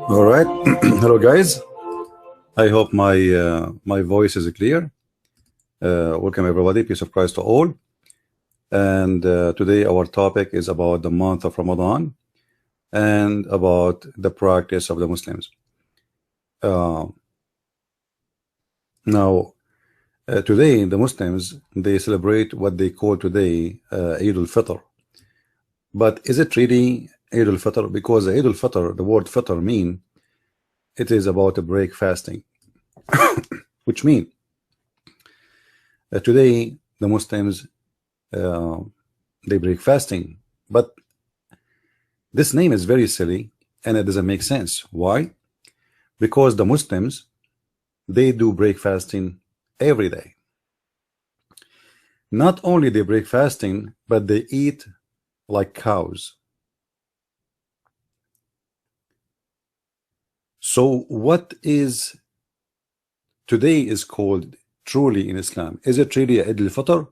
All right. Hello, guys. I hope my voice is clear. Welcome, everybody. Peace of Christ to all. And today our topic is about the month of Ramadan and about the practice of the Muslims. Today the Muslims, they celebrate what they call today Eid al-Fitr. But is it really Eid al-Fitr? Because Eid al-Fitr, the word Fitr mean it is about a break fasting, which mean today the Muslims they break fasting. But this name is very silly and it doesn't make sense. Why? Because the Muslims, they do break fasting every day. Not only they break fasting, but they eat like cows. So what is today is called truly in Islam? Is it really Eid al-Fitr,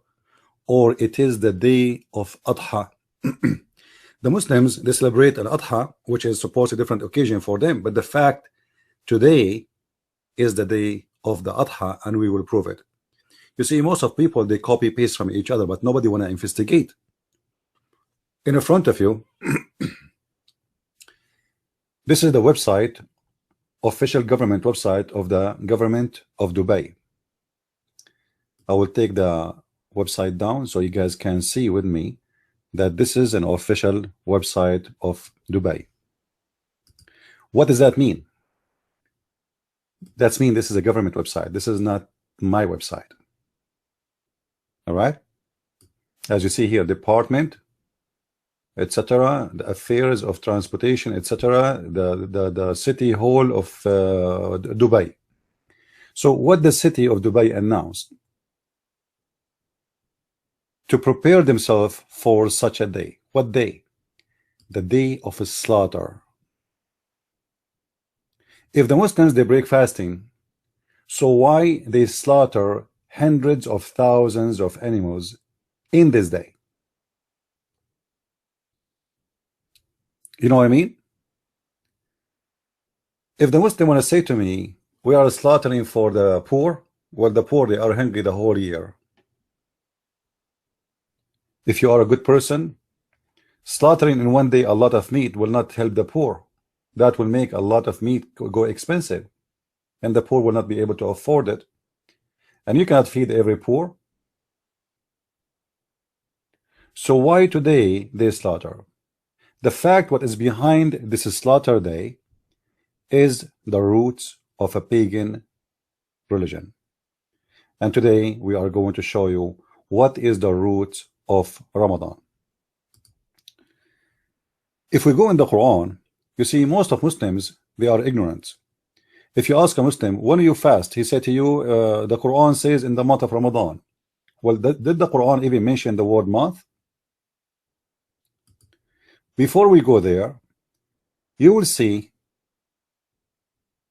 or it is the day of Adha? The Muslims, they celebrate Al-Adha, which is supposed a different occasion for them, but the fact today is the day of the Adha, and we will prove it. You see, most of people, they copy paste from each other, but nobody want to investigate. In front of you, this is the website, official government website of the government of Dubai. I will take the website down so you guys can see with me that this is an official website of Dubai. What does that mean? That's mean this is a government website. This is not my website. All right. As you see here, department, etc., the affairs of transportation, etc., the city hall of Dubai. So what the city of Dubai announced to prepare themselves for such a day. What day? The day of a slaughter. If the Muslims, they break fasting, so why they slaughter hundreds of thousands of animals in this day? You know what I mean? If the Muslim want to say to me, we are slaughtering for the poor, well, the poor, they are hungry the whole year. If you are a good person, slaughtering in one day a lot of meat will not help the poor. That will make a lot of meat go expensive, and the poor will not be able to afford it. And you cannot feed every poor. So why today they slaughter? The fact what is behind this slaughter day is the roots of a pagan religion. And today we are going to show you what is the root of Ramadan. If we go in the Quran, you see most of Muslims, they are ignorant. If you ask a Muslim, when you fast, he said to you, the Quran says in the month of Ramadan. Well, did the Quran even mention the word month? Before we go there, you will see,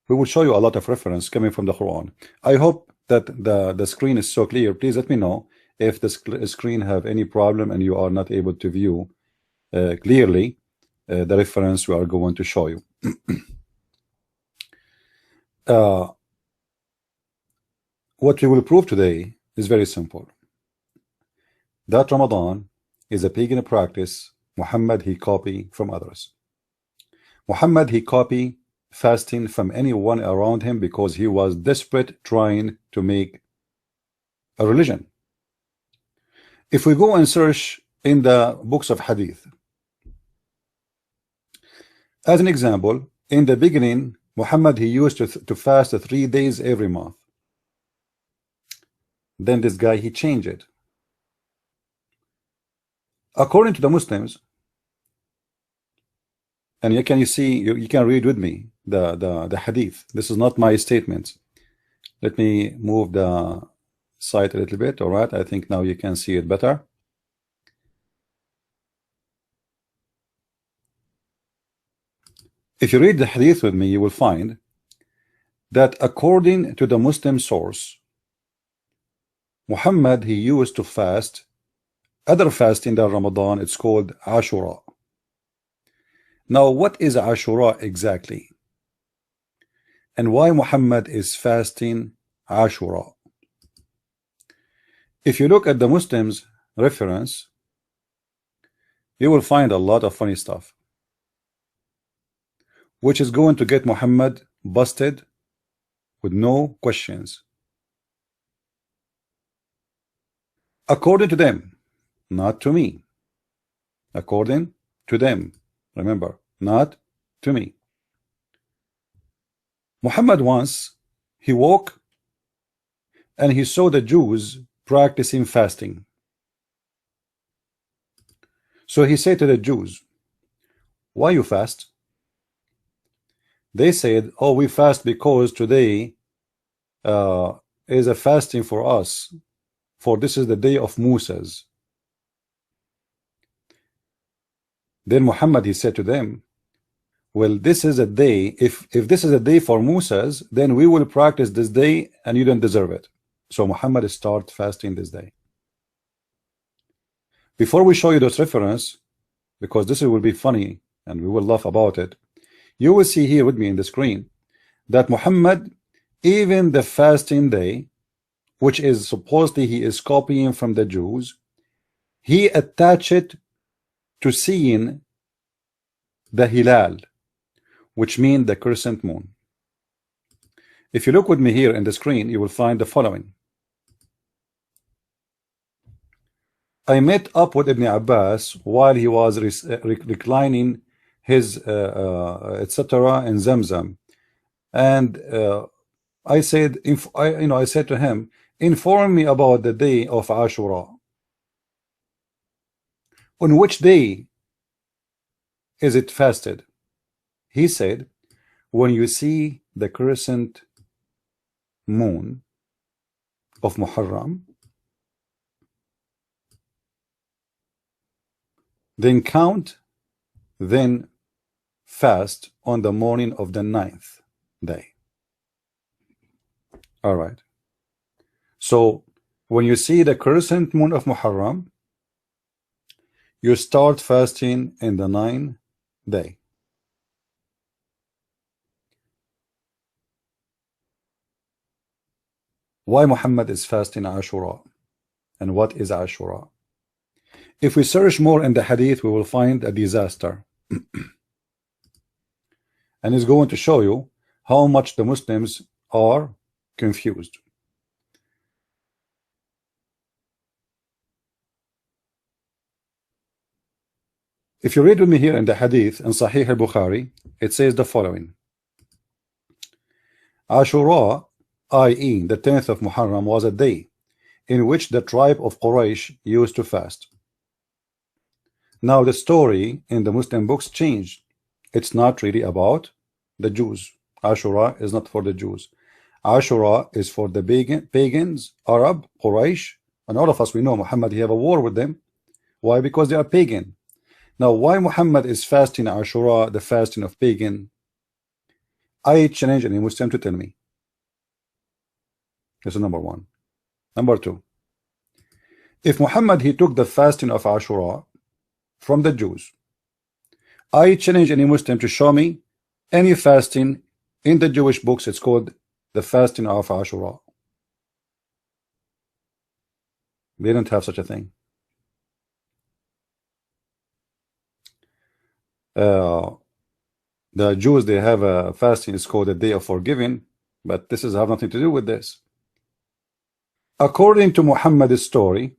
we will show you a lot of reference coming from the Quran. I hope that the screen is so clear. Please let me know if the screen have any problem and you are not able to view clearly the reference we are going to show you. What we will prove today is very simple. That Ramadan is a pagan practice Muhammad he copied from others. Muhammad he copied fasting from anyone around him because he was desperate trying to make a religion. If we go and search in the books of hadith, as an example, in the beginning Muhammad he used to fast 3 days every month. Then this guy he changed it. According to the Muslims, and you can read with me the hadith. This is not my statement. Let me move the site a little bit. All right, I think now you can see it better. If you read the hadith with me, you will find that according to the Muslim source, Muhammad he used to fast other fast in the Ramadan. It's called Ashura. Now what is Ashura exactly, and why Muhammad is fasting Ashura? If you look at the Muslims reference, you will find a lot of funny stuff, which is going to get Muhammad busted with no questions. According to them, not to me. According to them, remember, not to me. Muhammad once he woke and he saw the Jews practicing fasting. So he said to the Jews, why you fast? They said, oh, we fast because today is a fasting for us, for this is the day of Moses. Then Muhammad he said to them, well, this is a day, if this is a day for Moses, then we will practice this day and you don't deserve it. So Muhammad start fasting this day. Before we show you this reference, because this will be funny and we will laugh about it, you will see here with me in the screen that Muhammad, even the fasting day, which is supposedly he is copying from the Jews, he attached it to seeing the Hilal, which means the crescent moon. If you look with me here in the screen, you will find the following. I met up with Ibn Abbas while he was reclining his etc. in Zamzam, and I said, I said to him, inform me about the day of Ashura. On which day is it fasted? He said, when you see the crescent moon of Muharram, then count, then fast on the morning of the 9th day. All right. So when you see the crescent moon of Muharram, you start fasting in the 9th day. Why Muhammad is fasting Ashura, and what is Ashura? If we search more in the hadith, we will find a disaster. And it's going to show you how much the Muslims are confused. If you read with me here in the hadith in Sahih Al-Bukhari, it says the following. Ashura, i.e. the 10th of Muharram, was a day in which the tribe of Quraysh used to fast. Now the story in the Muslim books changed. It's not really about the Jews. Ashura is not for the Jews. Ashura is for the pagans, Arab, Quraysh, and all of us, we know Muhammad, he have a war with them. Why? Because they are pagan. Now why Muhammad is fasting Ashura, the fasting of pagan? I challenge any Muslim to tell me. This is number one. Number two, if Muhammad he took the fasting of Ashura from the Jews, I challenge any Muslim to show me any fasting in the Jewish books. It's called the fasting of Ashura. They don't have such a thing. The Jews, they have a fasting, it's called the Day of Forgiving, but this is have nothing to do with this. According to Muhammad's story,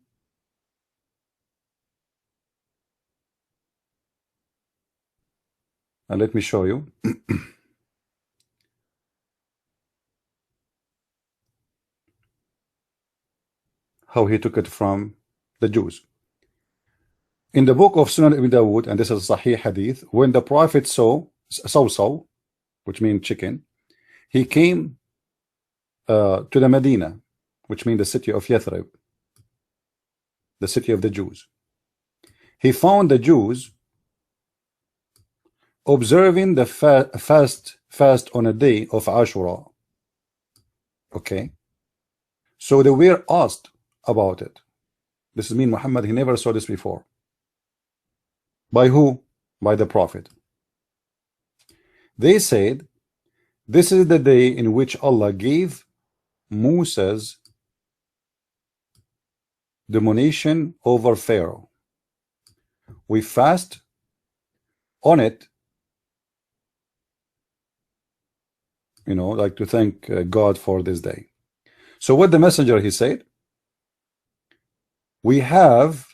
and let me show you how he took it from the Jews. In the book of Sunan Ibn Dawood, and this is a Sahih hadith, when the Prophet saw, which means chicken, he came to the Medina, which means the city of Yathrib, the city of the Jews. He found the Jews observing the fast on a day of Ashura. Okay, so they were asked about it. This is mean Muhammad, he never saw this before. By who? By the Prophet. They said, this is the day in which Allah gave Moses domination over Pharaoh. We fast on it, you know, like to thank God for this day. So what the messenger he said, we have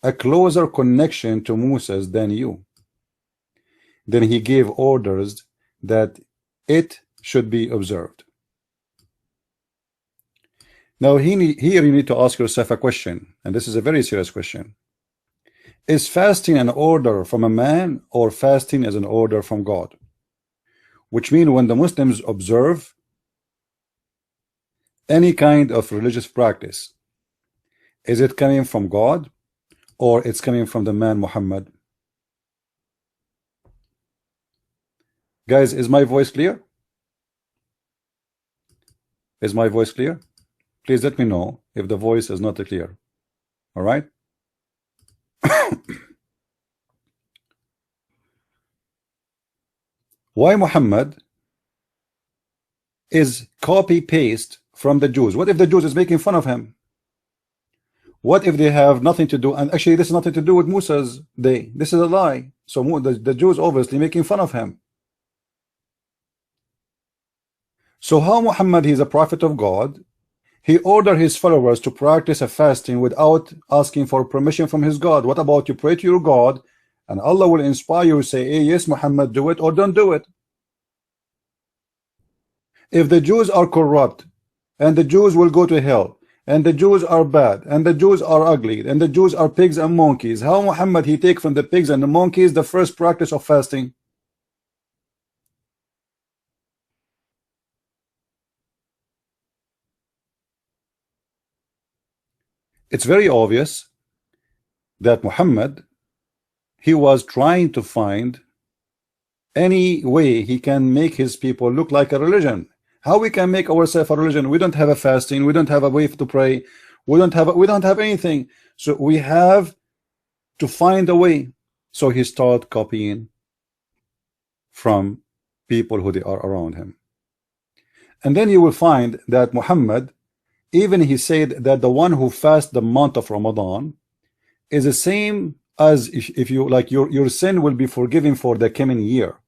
a closer connection to Moses than you. Then he gave orders that it should be observed. Now here you need to ask yourself a question, and this is a very serious question. Is fasting an order from a man, or fasting is an order from God? Which means when the Muslims observe any kind of religious practice, is it coming from God, or it's coming from the man Muhammad? Guys, is my voice clear? Is my voice clear? Please let me know if the voice is not clear. All right. Why Muhammad is copy paste from the Jews? What if the Jews is making fun of him? What if they have nothing to do? And actually this is nothing to do with Musa's day. This is a lie. So the Jews obviously making fun of him. So how Muhammad, he's a prophet of God, he ordered his followers to practice a fasting without asking for permission from his God? What about you pray to your God and Allah will inspire you, say, hey, yes Muhammad, do it or don't do it. If the Jews are corrupt and the Jews will go to hell, and the Jews are bad, and the Jews are ugly, and the Jews are pigs and monkeys, how Muhammad he take from the pigs and the monkeys the first practice of fasting? It's very obvious that Muhammad, he was trying to find any way he can make his people look like a religion. How we can make ourselves a religion? We don't have a fasting, we don't have a way to pray, we don't have anything. So we have to find a way. So he started copying from people who they are around him. And then you will find that Muhammad, even he said that the one who fasts the month of Ramadan is the same as if you like your sin will be forgiven for the coming year.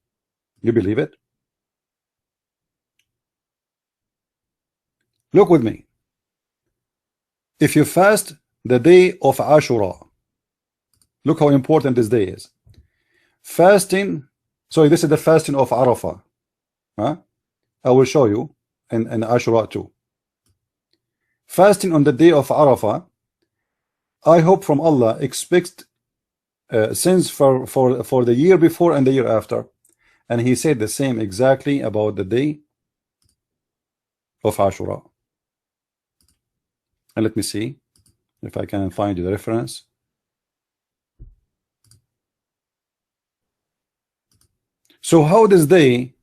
You believe it? Look with me. If you fast the day of Ashura, look how important this day is. Fasting, sorry, this is the fasting of Arafah. Huh? I will show you in Ashura too. fasting on the day of Arafah, I hope from Allah expect sins for the year before and the year after. And he said the same exactly about the day of Ashura. And let me see if I can find you the reference. So how this day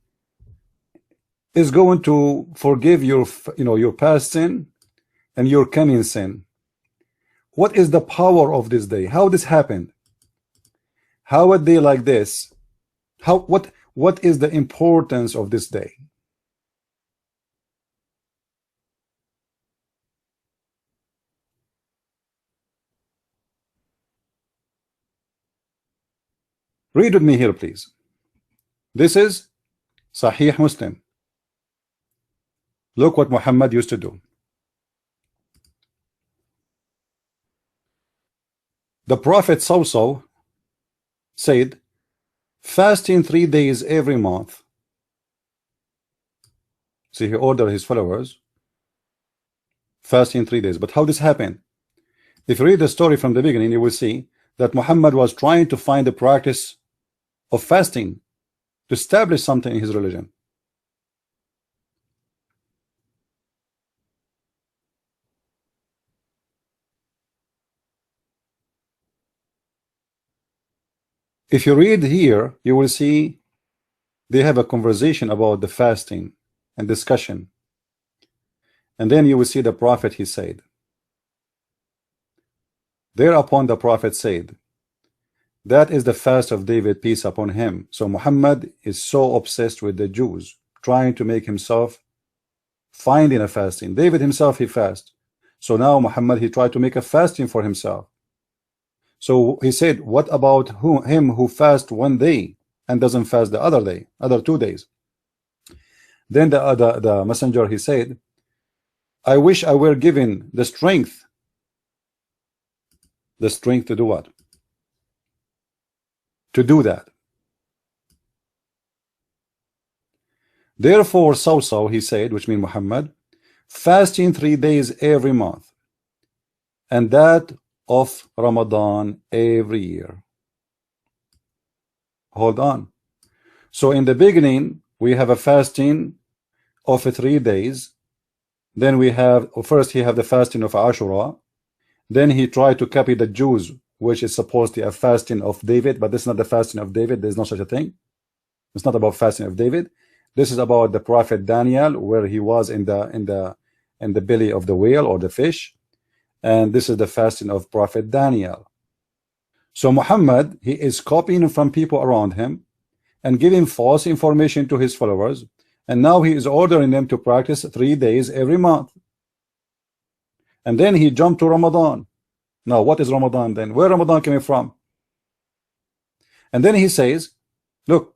is going to forgive your, your past sin and your coming sin? What is the power of this day? How this happened? How a day like this? What is the importance of this day? Read with me here, please. This is Sahih Muslim. Look what Muhammad used to do. The Prophet so said, fasting 3 days every month. See, he ordered his followers fasting 3 days. But how this happened? If you read the story from the beginning, you will see that Muhammad was trying to find the practice of fasting to establish something in his religion. If you read here, you will see they have a conversation about the fasting and discussion. And then you will see the Prophet, he said. Thereupon the Prophet said, that is the fast of David, peace upon him. So Muhammad is so obsessed with the Jews, trying to make himself finding a fasting. David himself, he fast. So now Muhammad, he tried to make a fasting for himself. So he said, what about him who fasts 1 day and doesn't fast the other 2 days? Then the messenger, he said, I wish I were given the strength. The strength to do what? To do that. Therefore, so he said, which means Muhammad, fasting 3 days every month, and that of Ramadan every year. Hold on. So in the beginning, we have a fasting of 3 days. Then we have, first he have the fasting of Ashura. Then he tried to copy the Jews, which is supposed to be a fasting of David, but this is not the fasting of David. There's no such a thing. It's not about fasting of David. This is about the prophet Daniel, where he was in the belly of the whale or the fish. And this is the fasting of prophet Daniel. So Muhammad, he is copying from people around him and giving false information to his followers. And now he is ordering them to practice 3 days every month. And then he jumped to Ramadan. Now, what is Ramadan then? Where Ramadan coming from? And then he says, look,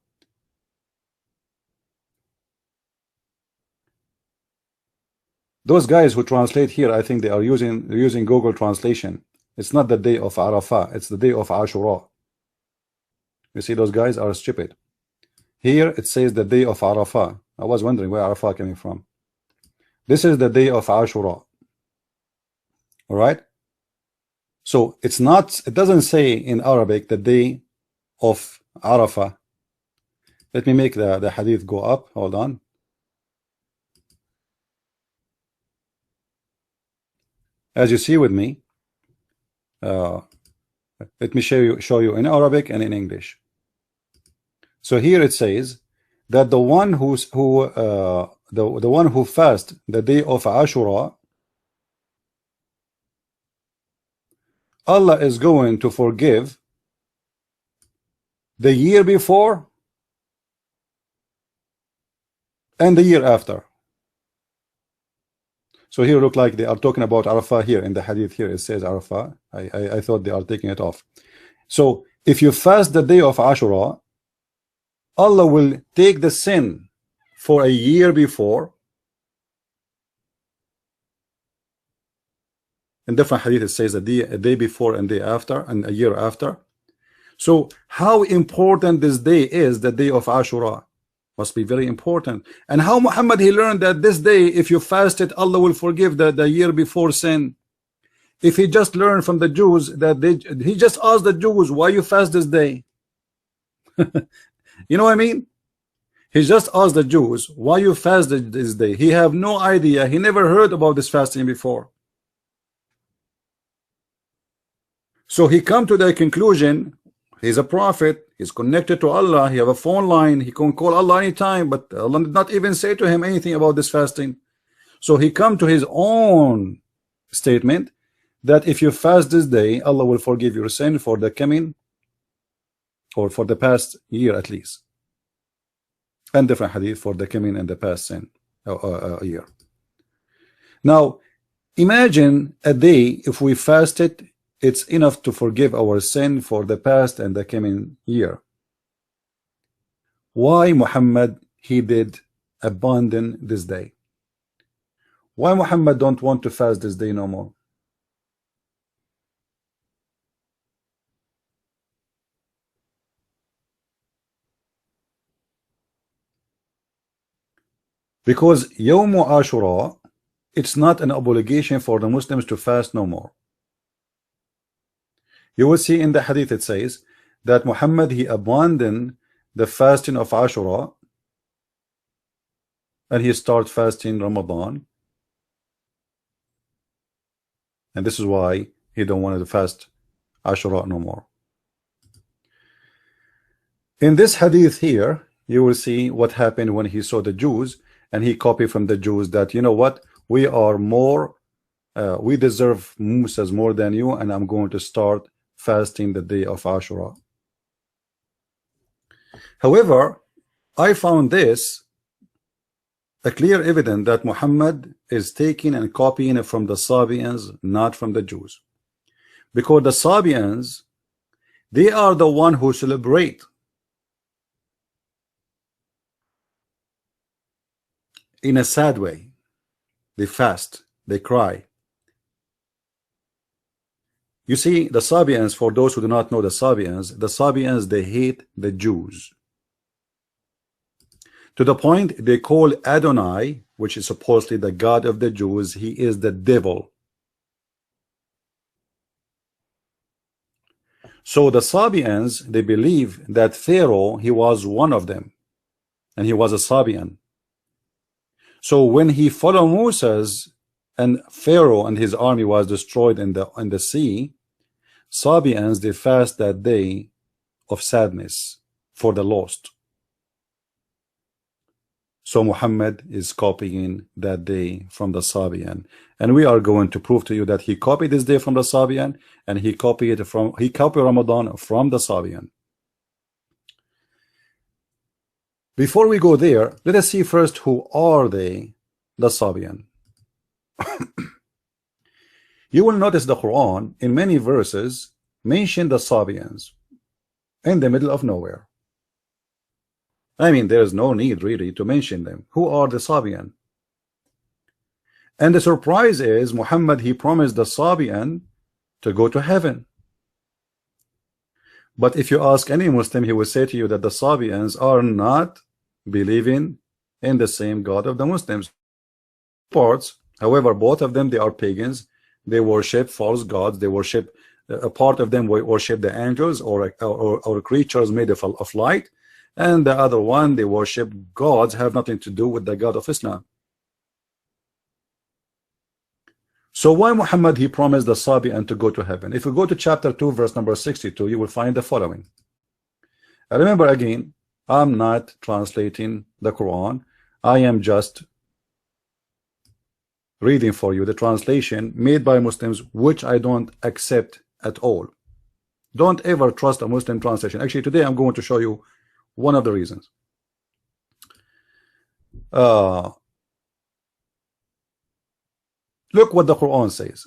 those guys who translate here, I think they are using Google translation. It's not the day of Arafah, it's the day of Ashura. You see, those guys are stupid. Here it says the day of Arafah. I was wondering where Arafah coming from. This is the day of Ashura. All right. So it's not, it doesn't say in Arabic the day of Arafah. Let me make the hadith go up. Hold on. As you see with me, let me show you in Arabic and in English. So here it says that the one who fasts the day of Ashura, Allah is going to forgive the year before and the year after. So here look like they are talking about Arafah here in the hadith here. It says Arafah. I thought they are taking it off. So if you fast the day of Ashura, Allah will take the sin for a year before. In different hadith it says a day before and day after and a year after. So how important this day is, the day of Ashura. Must be very important. And how Muhammad he learned that this day, if you fast it, Allah will forgive the year before sin? If he just learned from the Jews that he just asked the Jews, why you fast this day? You know what I mean? He just asked the Jews, why you fast this day? He have no idea. He never heard about this fasting before. So he come to the conclusion, he's a prophet, he's connected to Allah, he have a phone line, he can call Allah anytime, but Allah did not even say to him anything about this fasting. So he come to his own statement that if you fast this day, Allah will forgive your sin for the coming, or for the past year at least. And different hadith for the coming and the past sin year. Now imagine a day, if we fast it, it's enough to forgive our sin for the past and the coming year. Why Muhammad he did abandon this day? Why Muhammad don't want to fast this day no more? Because Yawm Ashura, it's not an obligation for the Muslims to fast no more. You will see in the hadith it says that Muhammad he abandoned the fasting of Ashura and he start fasting Ramadan, and this is why he don't want to fast Ashura no more. In this hadith here, you will see what happened when he saw the Jews, and he copied from the Jews that, you know what, we are more, we deserve Musas more than you, and I'm going to start fasting the day of Ashura. However, I found this a clear evidence that Muhammad is taking and copying it from the Sabians, not from the Jews. Because the Sabians, they are the one who celebrate in a sad way. They fast, they cry. You see, the Sabians, for those who do not know the Sabians, they hate the Jews. To the point they call Adonai, which is supposedly the God of the Jews, he is the devil. So the Sabians, they believe that Pharaoh, he was one of them, and he was a Sabian. So when he followed Moses and Pharaoh and his army was destroyed in the sea, Sabians, they fast that day of sadness for the lost. So Muhammad is copying that day from the Sabian, and we are going to prove to you that he copied this day from the Sabian, and he copied Ramadan from the Sabian. Before we go there, let us see first who are they, the Sabian. You will notice the Quran in many verses mention the Sabians in the middle of nowhere. I mean, there is no need really to mention them. Who are the Sabian? And the surprise is Muhammad, he promised the Sabian to go to heaven. But if you ask any Muslim, he will say to you that the Sabians are not believing in the same God of the Muslims. However, both of them, they are pagans. They worship false gods. They worship, a part of them worship the angels or creatures made of light, and the other one, they worship gods have nothing to do with the God of Islam. So why Muhammad he promised the Sabian to go to heaven? If we go to chapter 2 verse number 62, you will find the following. Remember again, I'm not translating the Quran. I am just reading for you the translation made by Muslims, which I don't accept at all. Don't ever trust a Muslim translation. Actually, today I'm going to show you one of the reasons. Look what the Quran says.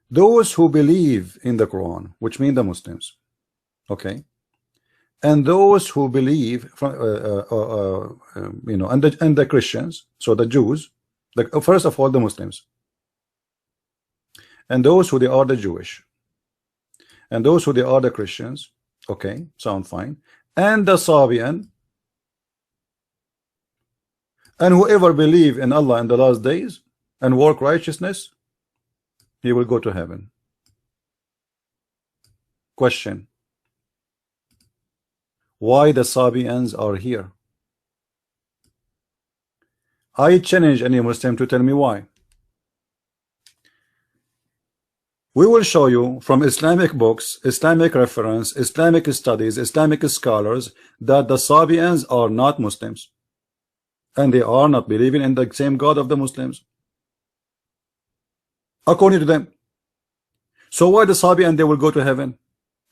Those who believe in the Quran, which mean the Muslims, okay, and those who believe from you know, and the Christians, so the Jews, first of all the Muslims, and those who they are the Jewish, and those who they are the Christians, okay, sound fine, and the Sabian, And whoever believe in Allah in the last days and work righteousness, he will go to heaven. Question: why the Sabians are here? I challenge any Muslim to tell me why. We will show you from Islamic books, Islamic reference, Islamic studies, Islamic scholars that the Sabians are not Muslims, and they are not believing in the same God of the Muslims, according to them. So why the Sabian they will go to heaven?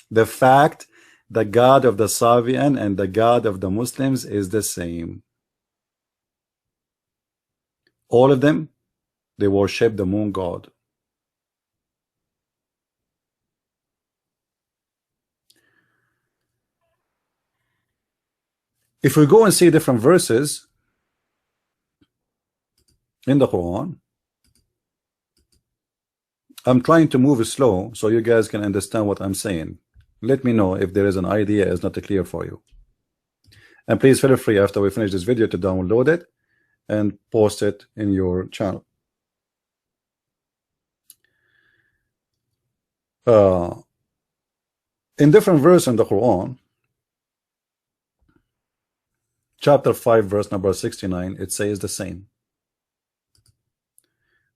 The fact the God of the Sabian and the God of the Muslims is the same. All of them, they worship the moon god. If we go and see different verses in the Quran, I'm trying to move slow so you guys can understand what I'm saying. Let me know if there is an idea is not clear for you. And please feel free after we finish this video to download it and post it in your channel. In different verses in the Quran, chapter 5 verse number 69, it says the same.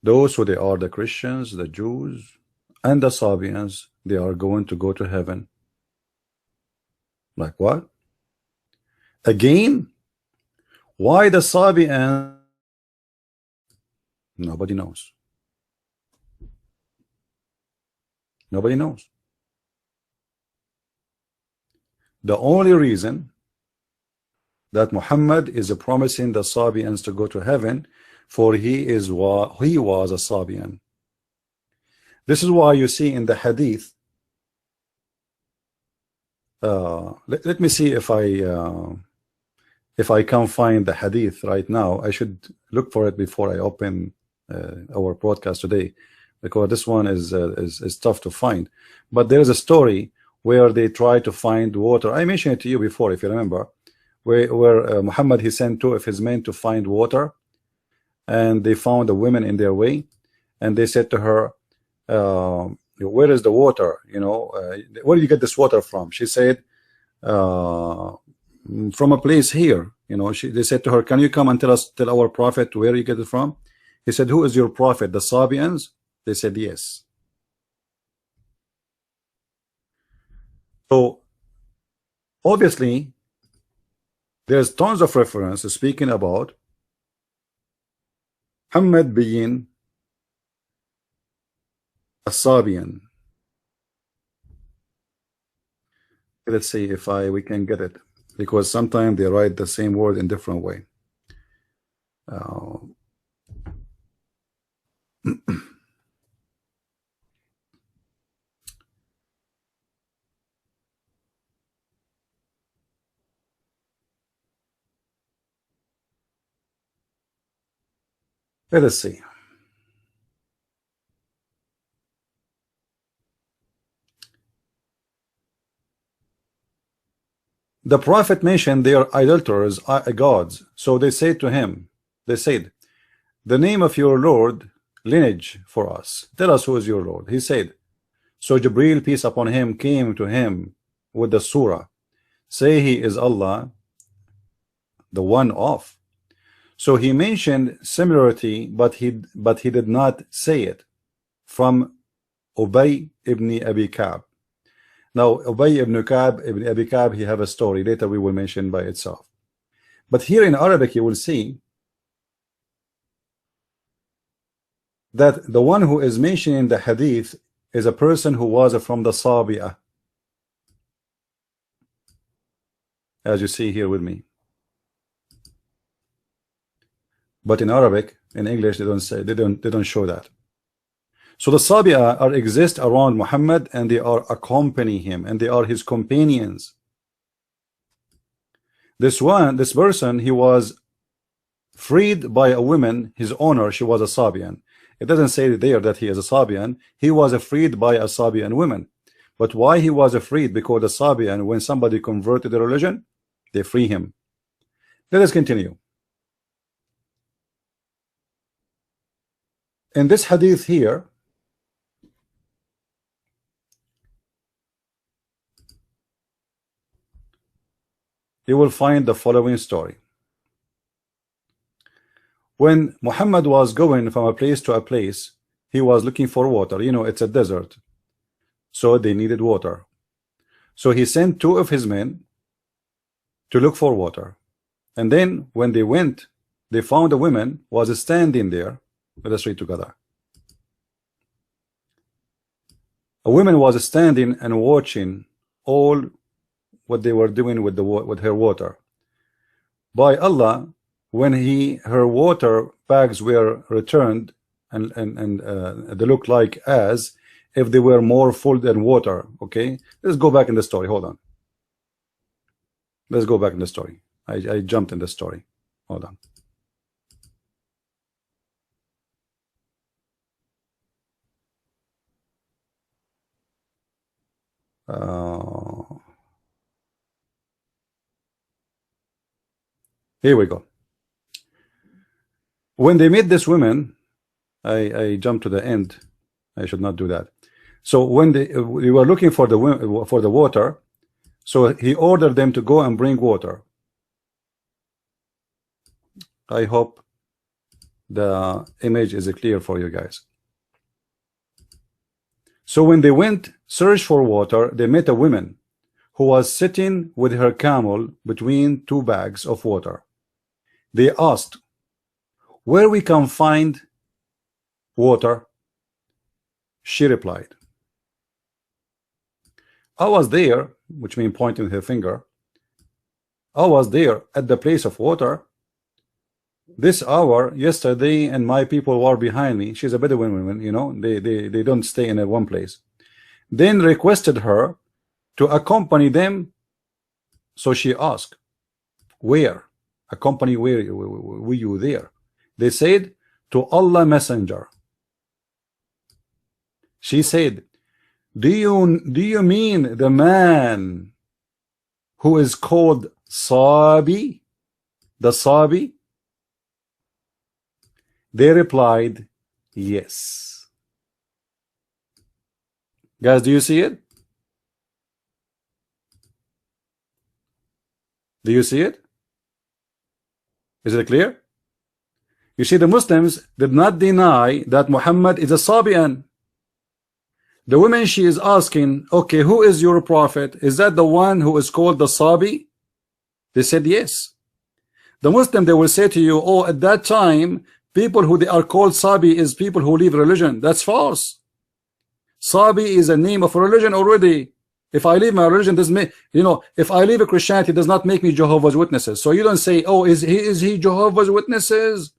Those who they are the Christians, the Jews, and the Sabians, they are going to go to heaven. Like what? Again, why the Sabians? Nobody knows. Nobody knows. The only reason that Muhammad is promising the Sabians to go to heaven, for he was a Sabian. This is why you see in the hadith. Let me see if I can find the hadith right now. I should look for it before I open our broadcast today, because this one is tough to find. But there is a story where they try to find water. I mentioned it to you before, if you remember, where Muhammad, he sent two of his men to find water, and they found a woman in their way, and they said to her, where is the water? You know, where do you get this water from? She said, from a place here. You know, they said to her, can you come and tell our prophet where you get it from? He said, who is your prophet? The Sabians? They said yes. So obviously there's tons of references speaking about Muhammad being a Sabian. Let's see if we can get it, because sometimes they write the same word in different way. Let us see. The prophet mentioned their idolaters are gods. So they said to him, they said, the name of your Lord lineage for us. Tell us who is your Lord. He said, so Jibreel, peace upon him, came to him with the surah. Say he is Allah, the one of. So he mentioned similarity, but he did not say it, from Ubay ibn Abi Ka'b. Now, Ubay ibn Abi Ka'b, he have a story. Later we will mention by itself. But here in Arabic, you will see that the one who is mentioned in the hadith is a person who was from the Sabi'ah, as you see here with me. But in Arabic, in English, they don't show that. So the Sabi'ah exist around Muhammad, and they are accompany him, and they are his companions. This person, he was freed by a woman, his owner, she was a Sabian. It doesn't say there that he is a Sabian. He was freed by a Sabian woman. But why he was freed? Because the Sabian, when somebody converted the religion, they free him. Let us continue. In this hadith here, you will find the following story. When Muhammad was going from a place to a place, he was looking for water. You know, it's a desert, so they needed water. So he sent 2 of his men to look for water. And then when they went, they found a woman was standing there. Let us read together. A woman was standing and watching all what they were doing with her water. By Allah, when her water bags were returned, and they look like as if they were more full than water. Okay, let's go back in the story. Hold on. Let's go back in the story. I jumped in the story. Hold on. Here we go. When they met this woman, I jumped to the end. I should not do that. So when they were looking for the water, so he ordered them to go and bring water. I hope the image is clear for you guys. So when they went search for water, they met a woman who was sitting with her camel between 2 bags of water. They asked, where we can find water? She replied, I was there, which means pointing her finger. I was there at the place of water this hour yesterday, and my people were behind me. She's a Bedouin woman, you know, they don't stay in one place. Then requested her to accompany them. So she asked, where? Accompany where? Were you there? They said, to Allah Messenger. She said, do you mean the man who is called Sabi? The Sabi? They replied, yes. Guys, do you see it? Do you see it? Is it clear? You see, the Muslims did not deny that Muhammad is a Sabian. The woman, she is asking, okay, who is your prophet? Is that the one who is called the Sabi? They said yes. The Muslim, they will say to you, oh, at that time, people who they are called Sabi is people who leave religion. That's false. Sabi is a name of a religion already. If I leave my religion, doesn't make, you know, if I leave a Christianity, it does not make me Jehovah's Witnesses. So you don't say, oh, is he Jehovah's Witnesses?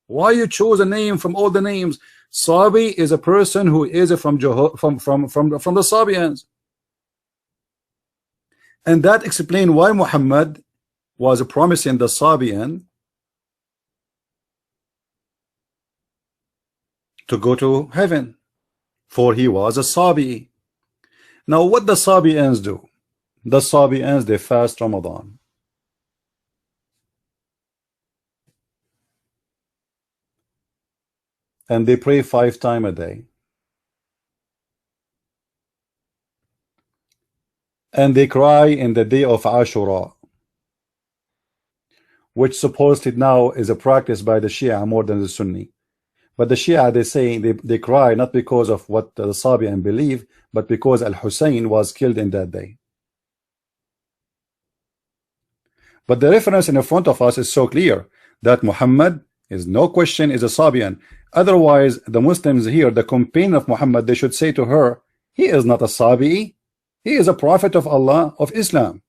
Why you choose a name from all the names? Sabi is a person who is from the Sabians. And that explains why Muhammad was promising the Sabian to go to heaven, for he was a Sabi. Now what the Sabians do? The Sabians, they fast Ramadan. And they pray 5 times a day. And they cry in the day of Ashura, which supposedly now is a practice by the Shia more than the Sunni. But the Shia, they say they cry not because of what the Sabian believe, but because Al-Hussein was killed in that day. But the reference in front of us is so clear that Muhammad is no question is a Sabian. Otherwise, the Muslims here, the companion of Muhammad, they should say to her, he is not a Sabi, he is a prophet of Allah of Islam.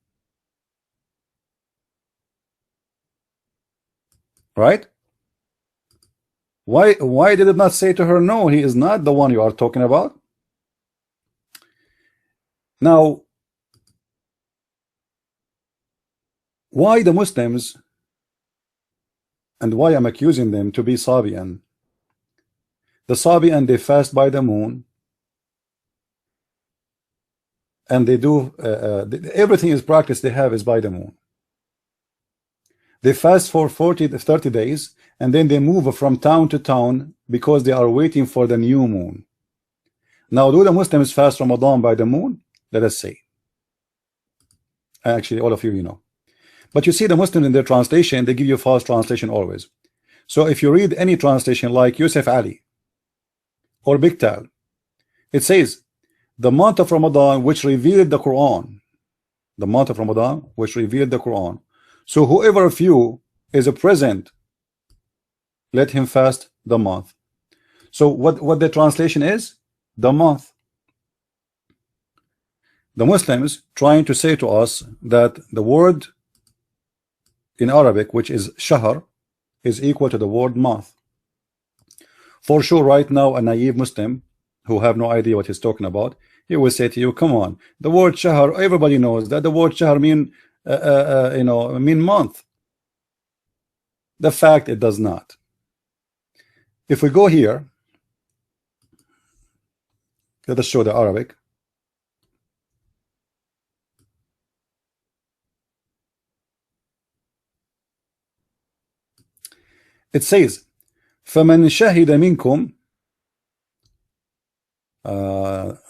Right? Why did it not say to her, no, he is not the one you are talking about? Now, why the Muslims, and why I'm accusing them to be Sabian? The Sabian, they fast by the moon, and they do everything is practice they have is by the moon. They fast for 40 to 30 days, and then they move from town to town because they are waiting for the new moon. Now, do the Muslims fast Ramadan by the moon? Let us say. Actually, all of you, you know. But you see, the Muslims in their translation, they give you false translation always. So if you read any translation like Yusuf Ali or Biktal, it says, the month of Ramadan which revealed the Quran. The month of Ramadan which revealed the Quran. So whoever of you is present, let him fast the month. So what the translation is? The month. The Muslims trying to say to us that the word in Arabic, which is shahr, is equal to the word month. For sure, right now, a naive Muslim who have no idea what he's talking about, he will say to you, come on, the word shahr, everybody knows that the word shahr mean mean month. The fact, it does not. If we go here, let us show the Arabic. It says, فَمَنْ شَهِدَ مِنْكُمْ.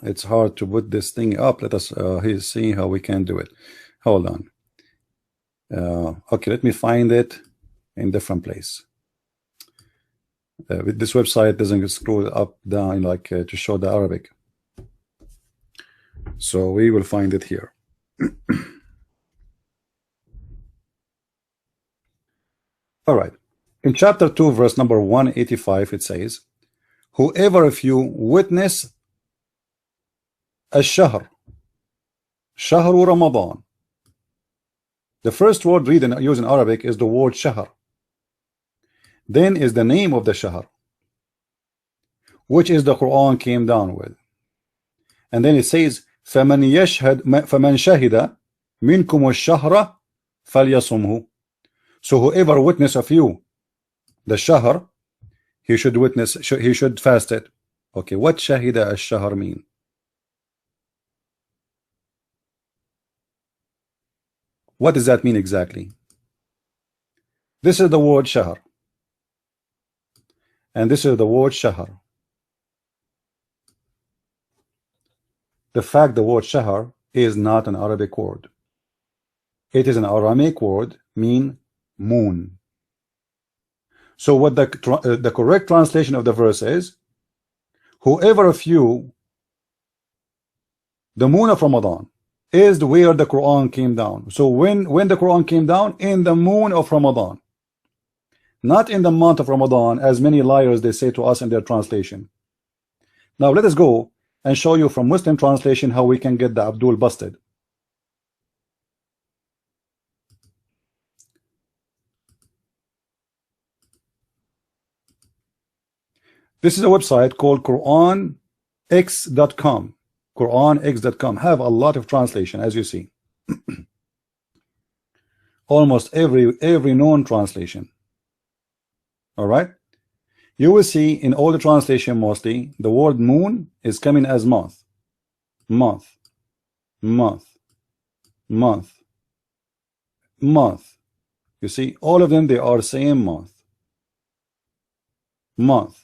It's hard to put this thing up. Let us see how we can do it. Hold on. Okay, let me find it in different place. With this website doesn't scroll up down like to show the Arabic. So we will find it here. All right. In chapter 2, verse number 185, it says, whoever of you witness الشهر شهر Ramadan. The first word read and used in Arabic is the word shahr. Then is the name of the shahr, which is the Quran came down with. And then it says, فَمَنْ شَهِدَ مِنْكُمُ الشَّهْرَ فَلْيَصُمْهُ. So whoever witness of you the shahr, he should witness, he should fast it. Okay, what shahida al-shahr mean? What does that mean exactly? This is the word shahr, and this is the word shahr. The fact the word shahr is not an Arabic word. It is an Aramaic word, mean moon. So what the correct translation of the verse is, whoever of you, the moon of Ramadan is where the Quran came down. So when the Quran came down, in the moon of Ramadan, not in the month of Ramadan, as many liars they say to us in their translation. Now let us go and show you from Muslim translation how we can get the Abdul busted. This is a website called QuranX.com. QuranX.com have a lot of translation, as you see. Almost every known translation. All right. You will see in all the translation mostly the word moon is coming as month, month, month, month, month. You see, all of them, they are same month, month,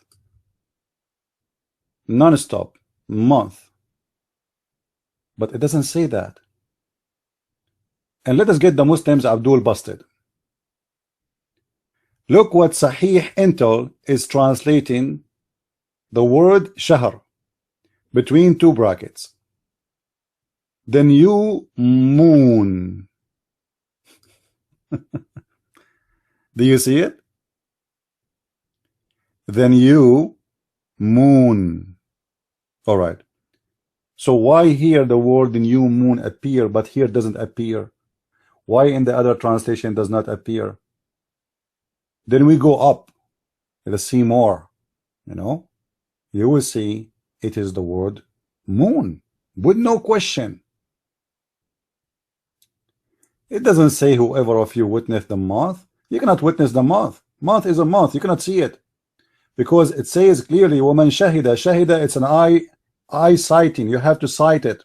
non-stop, month. But it doesn't say that. And let us get the Muslims Abdul busted. Look what Sahih Intel is translating the word shahr between two brackets. The new moon. Do you see it? The new moon. All right. So why here the word the new moon appear, but here doesn't appear? Why in the other translation does not appear? Then we go up. Let us see more. You know, you will see it is the word moon with no question. It doesn't say whoever of you witness the month. You cannot witness the month. Month is a month. You cannot see it because it says clearly woman shahida. Shahida, it's an eye sighting. You have to sight it.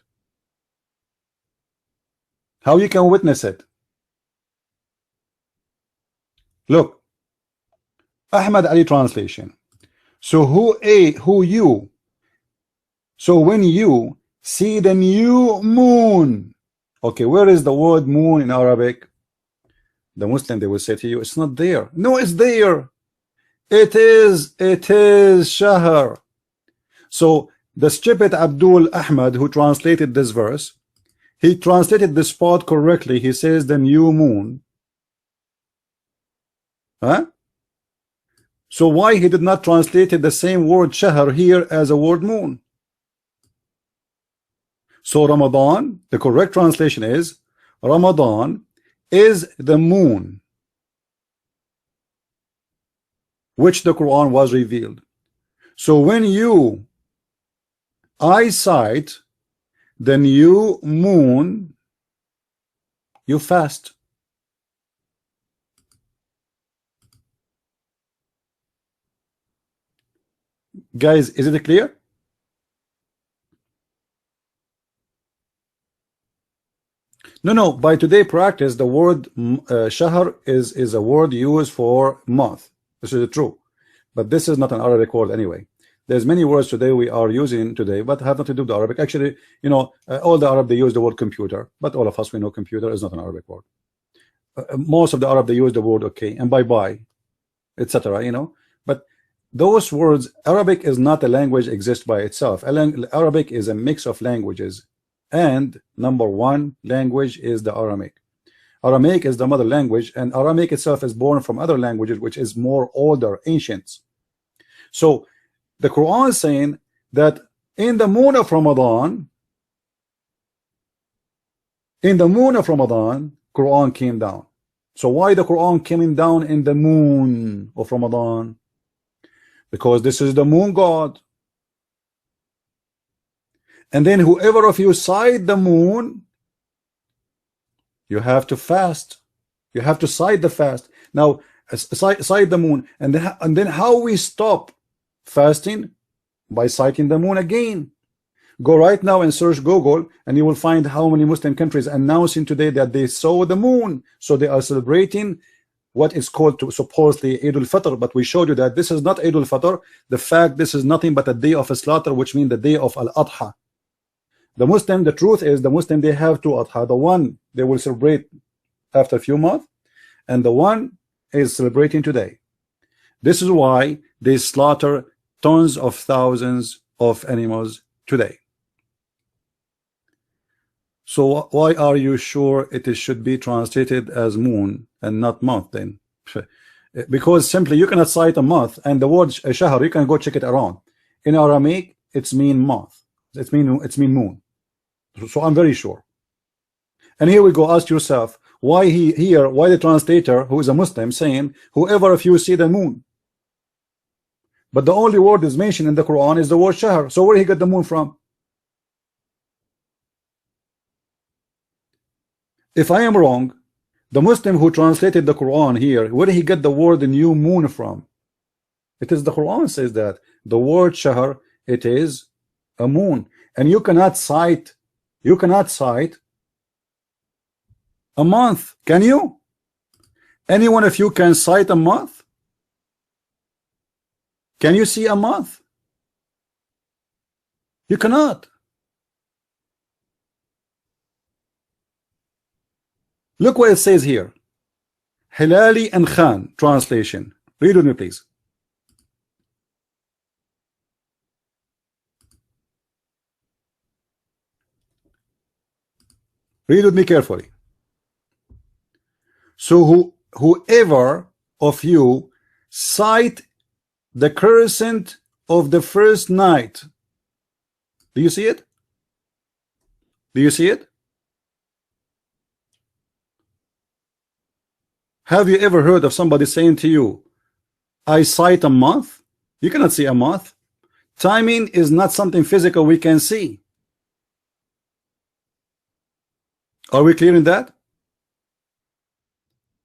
How you can witness it? Look, Ahmad Ali translation. So so when you see the new moon, okay, where is the word moon in Arabic? The Muslim, they will say to you, it's not there. No, it's there. It is Shahr. So the stupid Abdul Ahmad who translated this verse, he translated this part correctly. He says the new moon. Huh? So why he did not translate the same word Shahr here as a word moon? So Ramadan, the correct translation is Ramadan is the moon which the Quran was revealed. So when you eyesight the new moon, you fast. Guys, is it clear? No, by today practice, the word shahr is a word used for month. This is true, but this is not an Arabic word anyway. There's many words today we are using today, but have nothing to do with Arabic. Actually, you know, all the Arab, they use the word computer, but all of us, we know computer is not an Arabic word. Most of the Arab, they use the word okay and bye-bye, etc. You know, but those words, Arabic is not a language exists by itself. Arabic is a mix of languages, and number one language is the Aramaic. Aramaic is the mother language, and Aramaic itself is born from other languages, which is more older, ancient. So the Quran is saying that in the moon of Ramadan, Quran came down. So why the Quran came down in the moon of Ramadan? Because this is the moon god. And then whoever of you sight the moon, you have to fast. You have to sight the fast. Now, sight the moon. And then how we stop fasting? By sighting the moon again. Go right now and search Google, and you will find how many Muslim countries announcing today that they saw the moon. So they are celebrating what is called to supposedly Eid al-Fitr, but we showed you that this is not Eid al-Fitr. The fact this is nothing but a day of a slaughter, which means the day of Al-Adha. The Muslim, the truth is, the Muslim, they have two Adha. The one they will celebrate after a few months, and the one is celebrating today. This is why they slaughter tons of thousands of animals today. So why are you sure it should be translated as moon and not month then? Because simply you cannot cite a month, and the word shahr, you can go check it around. In Aramaic, it's mean month. It's mean moon. So I'm very sure. And here we go, ask yourself, why why the translator, who is a Muslim, saying, whoever of you see the moon? But the only word is mentioned in the Quran is the word shahr. So where he got the moon from? If I am wrong, the Muslim who translated the Quran here, where did he get the word the new moon from? It is the Quran says that the word shahr, it is a moon, and you cannot cite a month, can you? Any one of you can cite a month? Can you see a month? You cannot. Look what it says here. Hilali and Khan translation. Read with me, please. Read with me carefully. So whoever of you sight the crescent of the first night. Do you see it? Do you see it? Have you ever heard of somebody saying to you, I sight a month? You cannot see a month. Timing is not something physical we can see. Are we clear in that?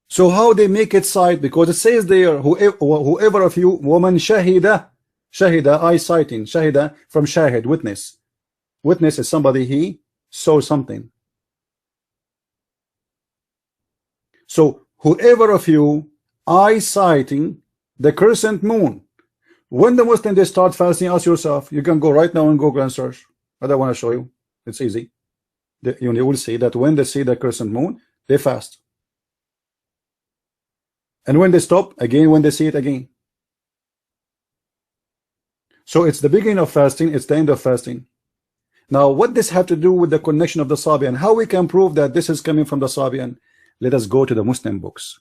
So how they make it sight? Because it says there, whoever of you, woman shahida, eye sighting, shahida from shahid, witness. Witness is somebody he saw something. So whoever of you eye sighting the crescent moon. When the Muslim they start fasting, ask yourself, you can go right now and Google and search. But I want to show you. It's easy. You will see that when they see the crescent moon, they fast. And when they stop, again, when they see it again. So it's the beginning of fasting, it's the end of fasting. Now, what this have to do with the connection of the Sabian? How we can prove that this is coming from the Sabian? Let us go to the Muslim books.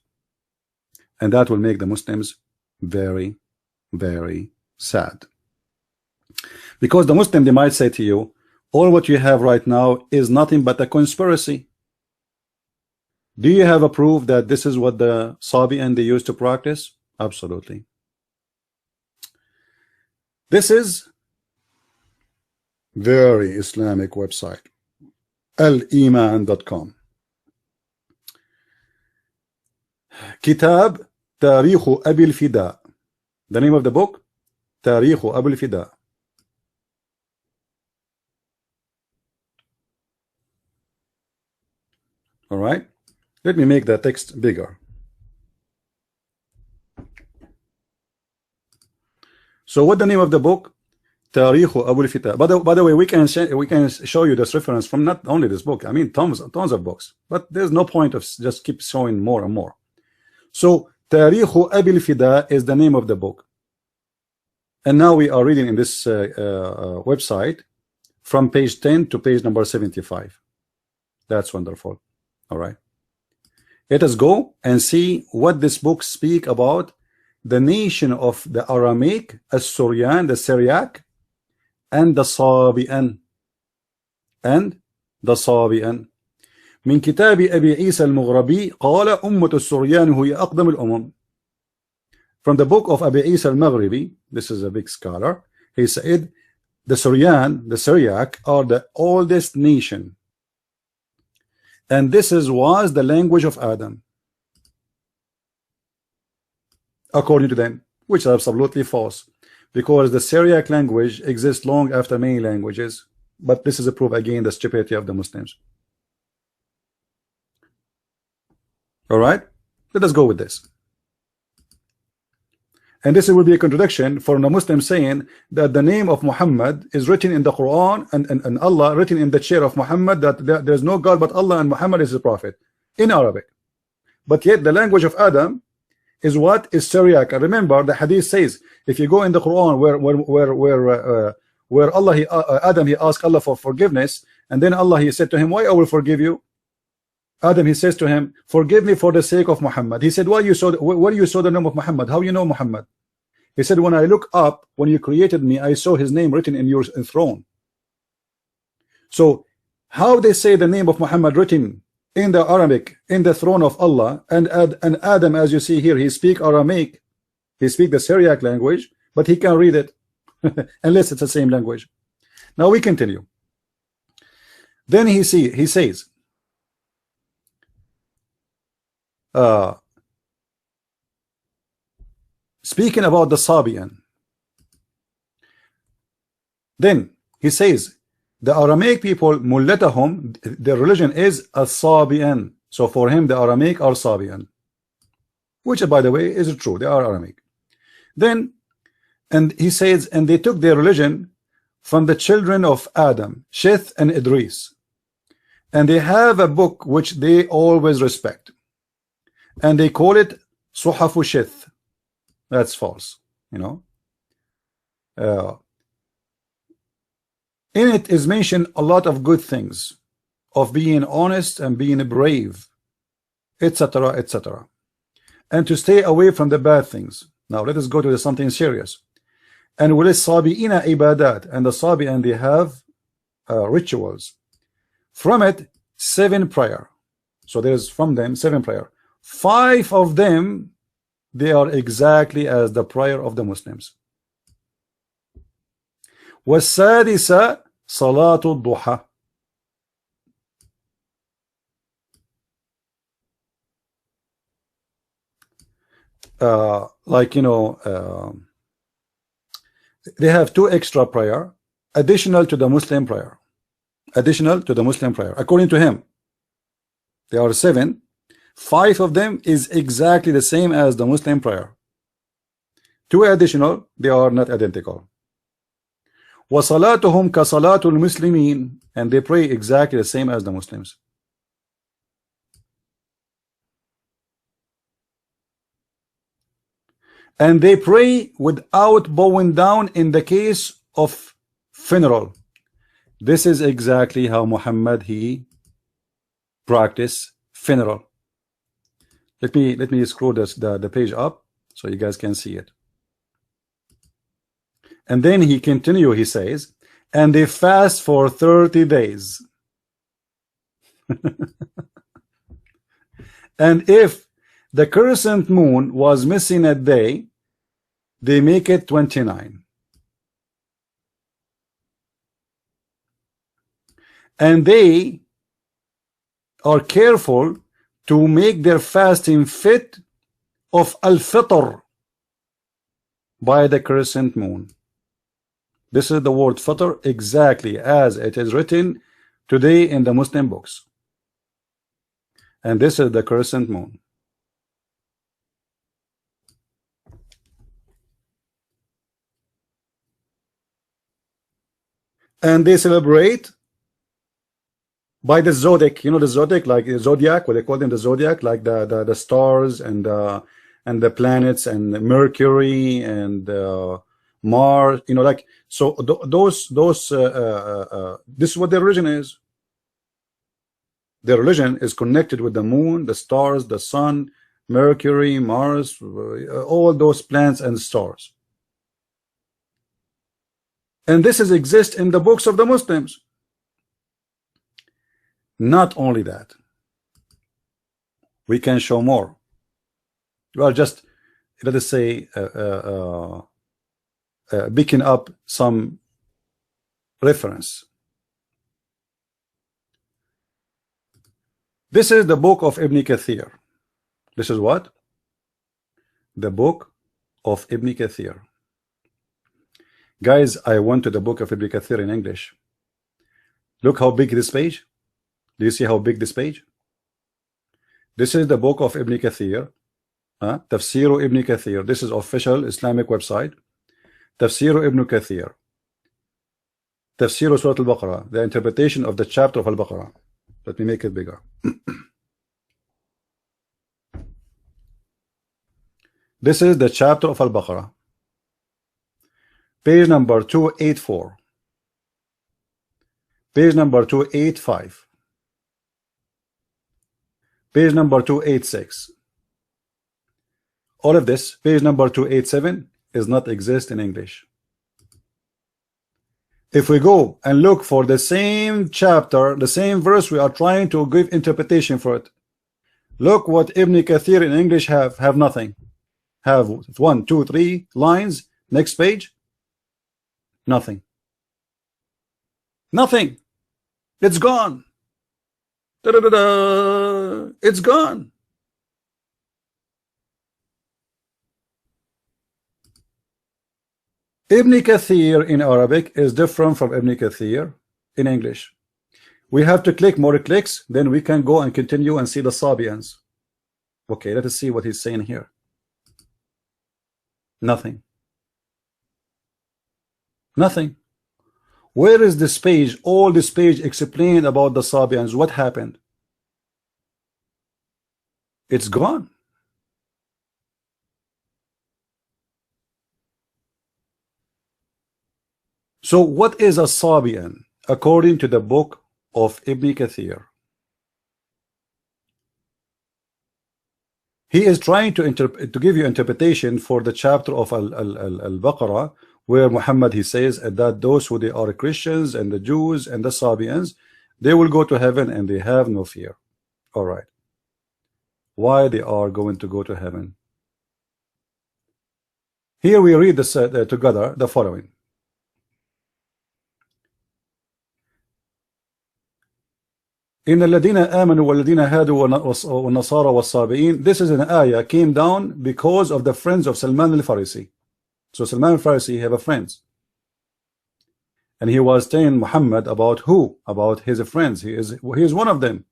And that will make the Muslims very, very sad. Because the Muslim, they might say to you, all what you have right now is nothing but a conspiracy. Do you have a proof that this is what the Sabian they used to practice? Absolutely. This is very Islamic website, aliman.com. Kitab Tarikh Abi al-Fida. The name of the book, Tarikh Abi al-Fida. All right, let me make the text bigger. So what the name of the book? Tarikh Abu al-Fida. By the way, we can show you this reference from not only this book. I mean, tons of books. But there's no point of just keep showing more and more. So Tarikh Abi al-Fida is the name of the book. And now we are reading in this website from page 10 to page number 75. That's wonderful. All right. Let us go and see what this book speak about the nation of the Aramaic, As-Suryan, the Syriac, and the Sabian. من كتاب أبي عيسى المغربي قال أمة السريان هي أقدم الأمم. From the book of Abi Isa al-Maghribi, this is a big scholar, he said the Suryan, the Syriac, are the oldest nation. And this was the language of Adam, according to them, which is absolutely false, because the Syriac language exists long after many languages. But this is a proof again the stupidity of the Muslims. All right, let us go with this. And this will be a contradiction for the Muslim saying that the name of Muhammad is written in the Quran and Allah written in the chair of Muhammad, that there is no God but Allah and Muhammad is the prophet in Arabic. But yet the language of Adam is what is Syriac. And remember the hadith says, if you go in the Quran where Allah Adam he asked Allah for forgiveness, and then Allah he said to him, why I will forgive you? Adam he says to him, forgive me for the sake of Muhammad. He said, where you saw the name of Muhammad? How you know Muhammad? He said, when I look up, when you created me, I saw his name written in your throne. So how they say the name of Muhammad written in the Arabic in the throne of Allah, and Adam, as you see here, he speak Aramaic, he speak the Syriac language, but he can't read it unless it's the same language. Now we continue. Then he says, speaking about the Sabian, then he says the Aramaic people, mullatahum, their religion is a Sabian. So for him the Aramaic are Sabian, which by the way is true, they are Aramaic. Then and he says, and they took their religion from the children of Adam, Sheth and Idris, and they have a book which they always respect, and they call it Suhafu Sheth. That's false, you know. In it is mentioned a lot of good things, of being honest and being brave, etc., etc., and to stay away from the bad things. Now let us go to something serious. And with Sabiina ibadat, and the Sabian they have rituals. From it 7 prayer. So there's from them 7 prayer. 5 of them they are exactly as the prayer of the Muslims. والسادسة صلاة الضحى. Like you know, they have 2 extra prayer additional to the Muslim prayer. Additional to the Muslim prayer. According to him, there are 7. 5 of them is exactly the same as the Muslim prayer. Two additional, they are not identical. وَصَلَاتُهُمْ كَصَلَاتُ الْمُسْلِمِينَ, and they pray exactly the same as the Muslims. And they pray without bowing down in the case of funeral. This is exactly how Muhammad he practiced funeral. Let me scroll the page up so you guys can see it. And then he continue, he says, and they fast for 30 days. And if the crescent moon was missing a day, they make it 29. And they are careful to make their fasting fit of al-fitr by the crescent moon. This is the word fitr exactly as it is written today in the Muslim books. And this is the crescent moon. And they celebrate by the zodiac. You know the zodiac, like the zodiac, what they call them, the zodiac, like the stars and the planets and Mercury and Mars. You know, like so. This is what their religion is. Their religion is connected with the moon, the stars, the sun, Mercury, Mars, all those planets and stars. And this is exist in the books of the Muslims. Not only that, we can show more. Well, just let us say picking up some reference. This is the book of Ibn Kathir. This is what? The book of Ibn Kathir. Guys, I went to the book of Ibn Kathir in English. Look how big this page. Do you see how big this page? This is the book of Ibn Kathir. Tafsir Ibn Kathir. This is official Islamic website. Tafsir Ibn Kathir. Tafsir Surah Al-Baqarah. The interpretation of the chapter of Al-Baqarah. Let me make it bigger. This is the chapter of Al-Baqarah. Page number 284. Page number 285. Page number 286. All of this, page number 287, is not exist in English. If we go and look for the same chapter, the same verse, we are trying to give interpretation for it. Look what Ibn Kathir in English have nothing. Have 1, 2, 3 lines. Next page. Nothing. Nothing. It's gone. Da-da-da-da. It's gone. Ibn Kathir in Arabic is different from Ibn Kathir in English. We have to click more clicks, then we can go and continue and see the Sabians. Okay, let us see what he's saying here. Nothing. Nothing. Where is this page? All this page explained about the Sabians. What happened? It's gone. So what is a Sabian according to the book of Ibn Kathir? He is trying to give you interpretation for the chapter of Al-Baqarah, where Muhammad he says that those who they are Christians and the Jews and the Sabians, they will go to heaven and they have no fear. All right. Why they are going to go to heaven? Here we read this together the following. In الذين آمنوا والذين هادوا والنصارى والصابئين. This is an ayah came down because of the friends of Salman al-Farisi. So Salman al-Farisi have a friends, and he was telling Muhammad about who? About his friends. He is one of them,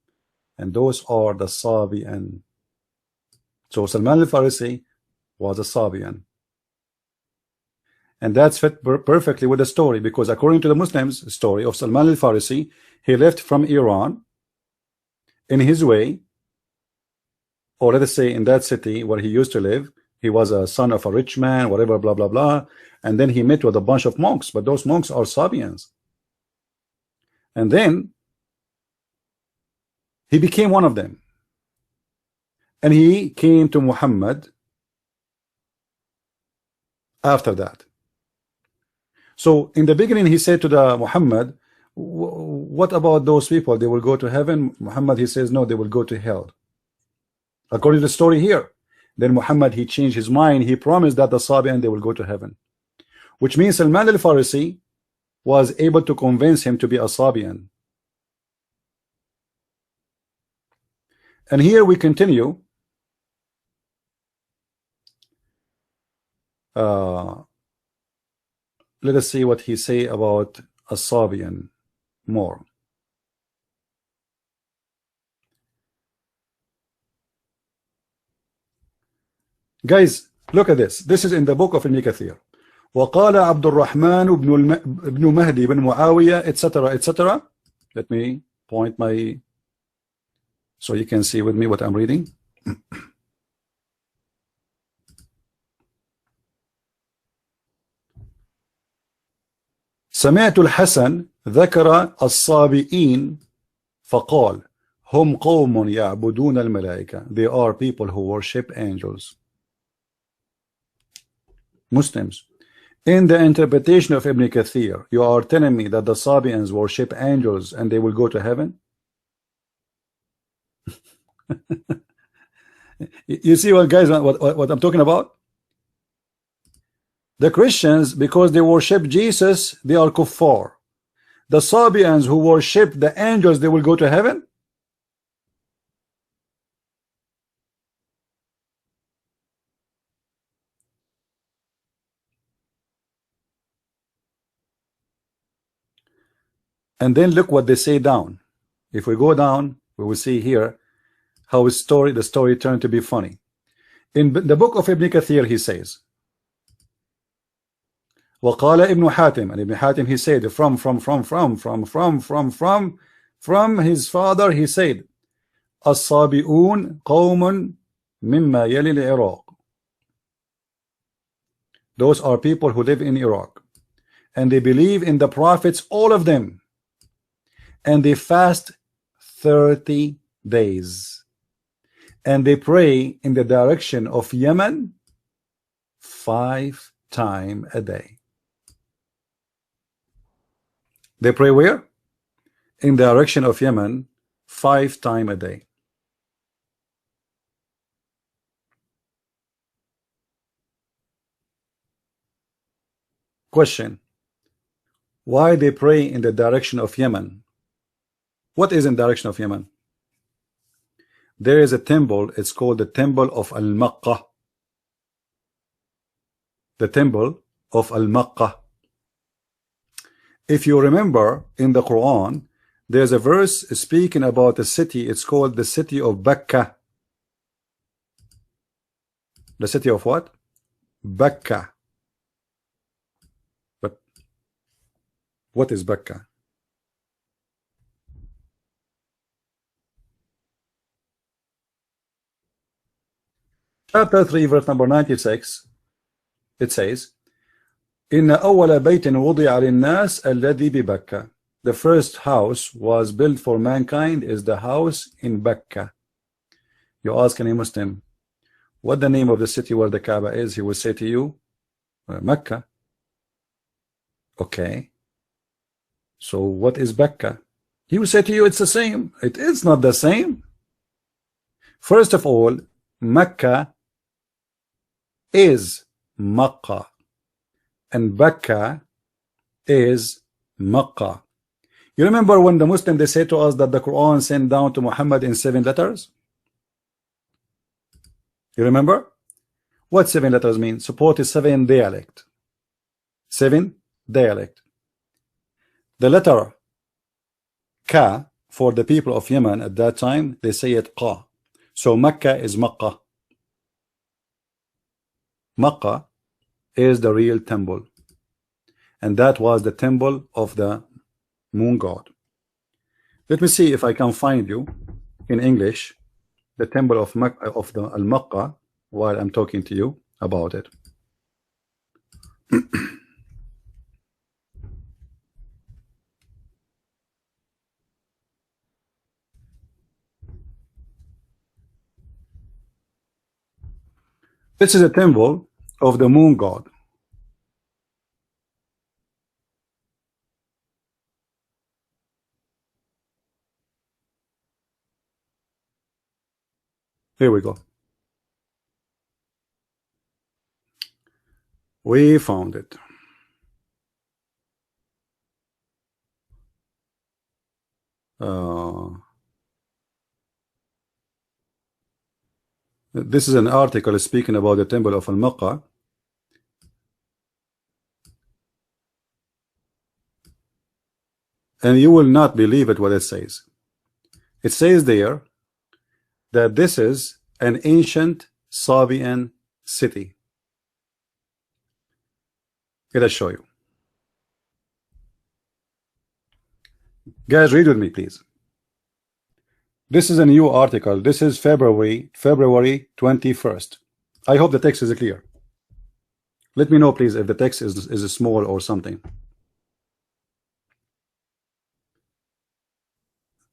and those are the Sabian. So Salman al-Farisi was a Sabian. And that's fit perfectly with the story, because according to the Muslims story of Salman al-Farisi, he left from Iran in his way, or let us say in that city where he used to live. He was a son of a rich man, whatever, blah, blah, blah. And then he met with a bunch of monks, but those monks are Sabians. And then he became one of them. And he came to Muhammad after that. So in the beginning, he said to the Muhammad, what about those people? They will go to heaven? Muhammad, he says, no, they will go to hell. According to the story here. Then Muhammad, he changed his mind. He promised that the Sabian, they will go to heaven. Which means Salman al-Farisi was able to convince him to be a Sabian. And here we continue. Let us see what he say about a Sabian more. Guys, look at this. This is in the book of Ibn Kathir. وقال عبد الرحمن بن مهدي بن معاوية, etc., etc. Let me point my, so you can see with me what I'm reading. سمعت الحسن ذكر الصابئين فقال هم قوم يعبدون الملائكة. They are people who worship angels. Muslims. In the interpretation of Ibn Kathir, you are telling me that the Sabians worship angels and they will go to heaven? You see what, guys, what I'm talking about? The Christians, because they worship Jesus, they are kuffar. The Sabians who worship the angels, they will go to heaven? And then look what they say down. If we go down, we will see here how the story turned to be funny. In the book of Ibn Kathir, he says, وقال ابن حاتم, and Ibn Hatim, he said, from his father, he said, الصابئون قوم مما يلي العراق. Those are people who live in Iraq, and they believe in the prophets, all of them, and they fast 30 days, and they pray in the direction of Yemen 5 times a day. They pray where? In the direction of Yemen 5 times a day. Question: why they pray in the direction of Yemen? What is in direction of Yemen? There is a temple, it's called the Temple of Al-Makkah. The Temple of Al-Makkah. If you remember in the Quran, there's a verse speaking about a city, it's called the city of Bakka. The city of what? Bakka. But what is Bakka? Chapter 3, verse number 96, it says, إن أول بيت وضع للناس الذي ببكة. The first house was built for mankind is the house in Bakka. You ask any Muslim, what the name of the city where the Kaaba is? He will say to you, Mecca. Okay. So what is Bakka? He will say to you, it's the same. It is not the same. First of all, Mecca is Makkah, and Bakka is Makkah. You remember when the Muslim, they say to us that the Quran sent down to Muhammad in 7 letters? You remember? What 7 letters mean? Support is 7 dialect. 7 dialect. The letter Ka, for the people of Yemen at that time, they say it Qa. So Mecca is Makkah. Makkah is the real temple. and that was the temple of the moon god. Let me see if I can find you in English the temple of the Al-Makkah while I'm talking to you about it. This is a temple of the moon god. Here we go. We found it. This is an article speaking about the temple of Al-Makkah. And you will not believe it what it says. It says there that this is an ancient Sabian city. Let us show you. Guys, read with me, please. This is a new article. This is February 21st. I hope the text is clear. Let me know, please, if the text is small or something.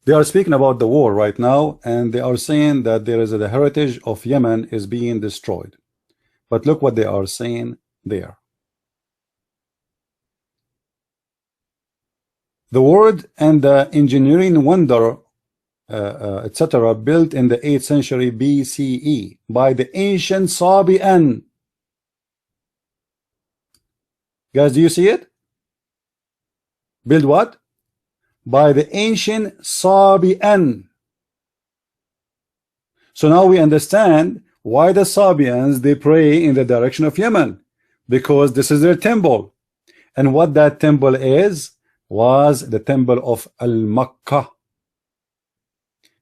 They are speaking about the war right now, and they are saying that there is the heritage of Yemen is being destroyed. But look what they are saying there. The word and the engineering wonder, etc., built in the 8th century BCE by the ancient Sabian. Guys, do you see it? Build what? By the ancient Sabian. So now we understand why the Sabians, they pray in the direction of Yemen, because this is their temple. And what that temple is was the temple of Al-Makkah.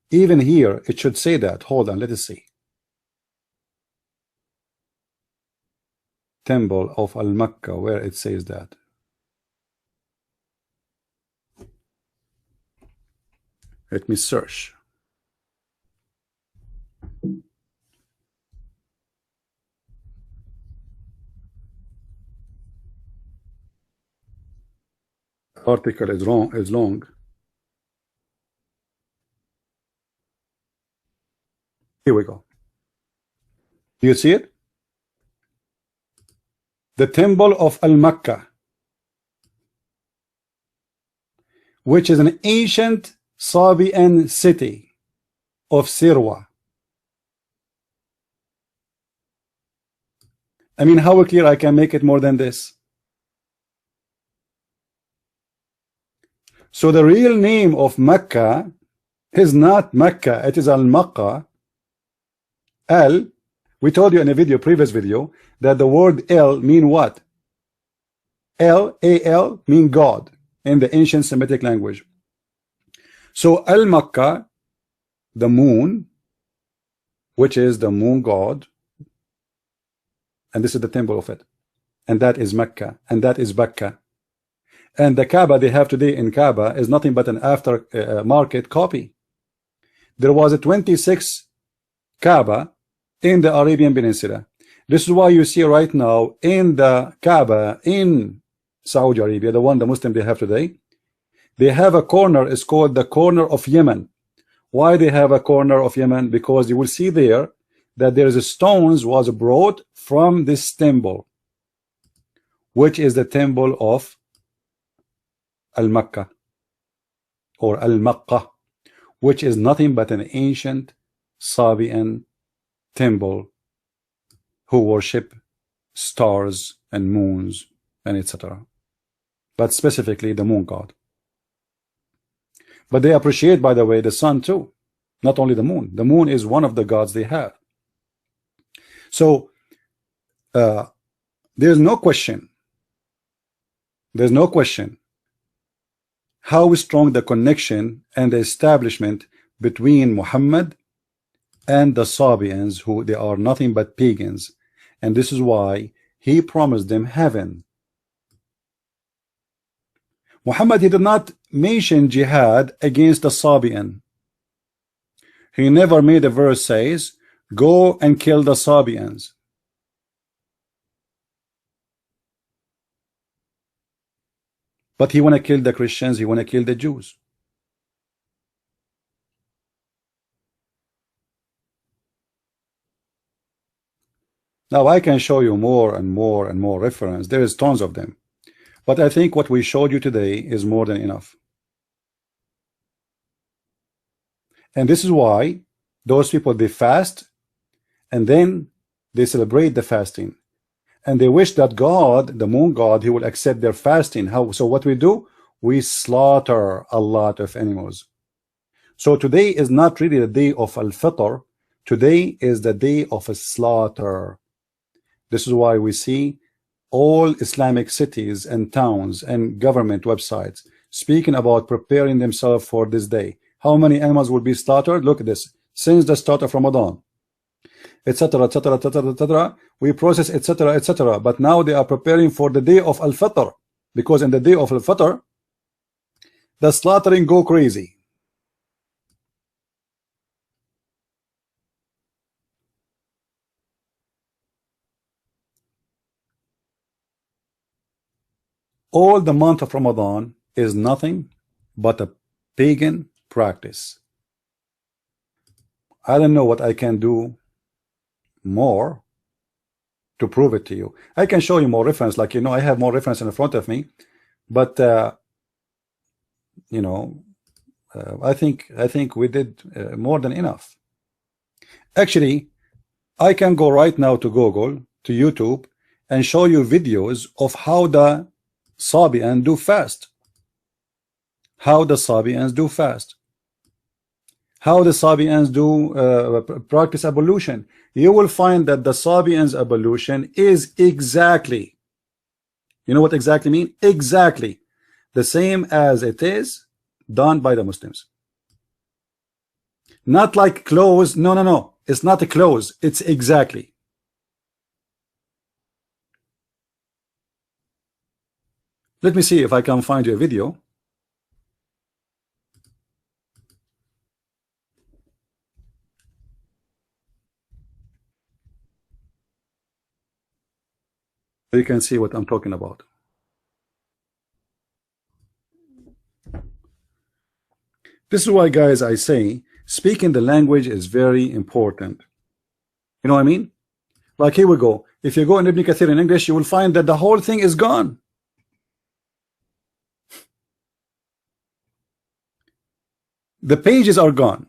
Even here it should say that. Hold on, let us see. Temple of Al-Makkah, where it says that. Let me search. Article is long. Here we go. Do you see it? The temple of Al-Makkah, which is an ancient Sabian city of Sirwa. I mean, how clear I can make it more than this? So the real name of Mecca is not Mecca, it is Al-Makkah. Al, we told you in a previous video, that the word El mean what? L-A-L mean God in the ancient Semitic language. So Al-Makkah, the moon, which is the moon god, and this is the temple of it, and that is Mecca, and that is Bakka. And the Kaaba they have today in Kaaba is nothing but an after-market copy. There was a 26 Kaaba in the Arabian Peninsula. This is why you see right now in the Kaaba in Saudi Arabia, the one the Muslim they have today, they have a corner, it's called the corner of Yemen. Why they have a corner of Yemen? Because you will see there that there is a stones was brought from this temple, which is the temple of Al-Makkah or Al-Makkah, which is nothing but an ancient Sabian temple who worship stars and moons and etc., but specifically the moon god. But they appreciate, by the way, the sun too, not only the moon. The moon is one of the gods they have. So there's no question how strong the connection and the establishment between Muhammad and the Sabians, who they are nothing but pagans, and this is why he promised them heaven Muhammad, he did not mention jihad against the Sabian. He never made a verse says, go and kill the Sabians. But he want to kill the Christians, he want to kill the Jews. Now I can show you more and more and more reference. There is tons of them. But I think what we showed you today is more than enough. And this is why those people, they fast and then they celebrate the fasting. And they wish that God, the moon God, he will accept their fasting. How? So what we do? We slaughter a lot of animals. So today is not really the day of Al-Fitr. Today is the day of a slaughter. This is why we see all Islamic cities and towns and government websites speaking about preparing themselves for this day. How many animals will be slaughtered? Look at this. Since the start of Ramadan, etc., etc., etc., etc., we process, etc., etc. But now they are preparing for the day of Al-Fitr, because in the day of Al-Fitr, the slaughtering go crazy. All the month of Ramadan is nothing but a pagan practice. I don't know what I can do more to prove it to you. I can show you more reference, like, you know, I have more reference in front of me, but you know, I think we did more than enough. Actually, I can go right now to Google, to YouTube, and show you videos of how the Sabians do fast. How the Sabians do fast. How the Sabians do practice ablution. You will find that the Sabians ablution is exactly, you know what exactly mean? Exactly the same as it is done by the Muslims. Not like clothes. No, no, no. It's not a clothes. It's exactly. Let me see if I can find you a video. You can see what I'm talking about. This is why, guys, I say speaking the language is very important. You know what I mean? Like, here we go. If you go in Ibn Kathir in English, you will find that the whole thing is gone. The pages are gone.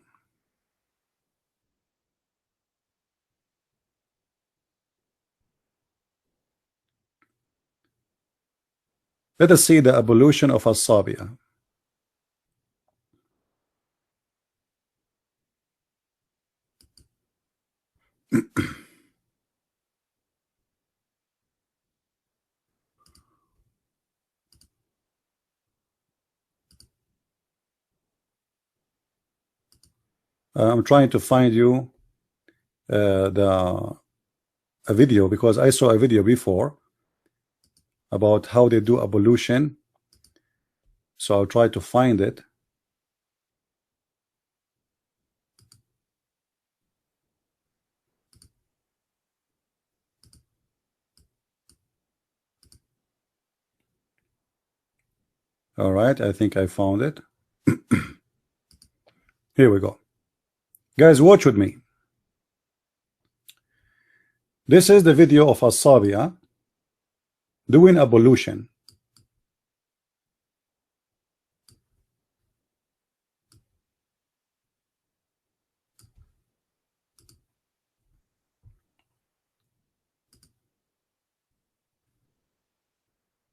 Let us see the ablution of As-Sabia. I'm trying to find you a video, because I saw a video before about how they do ablution, so I'll try to find it. All right, I think I found it. Here we go. Guys, watch with me. This is the video of As-Sabia doing ablution.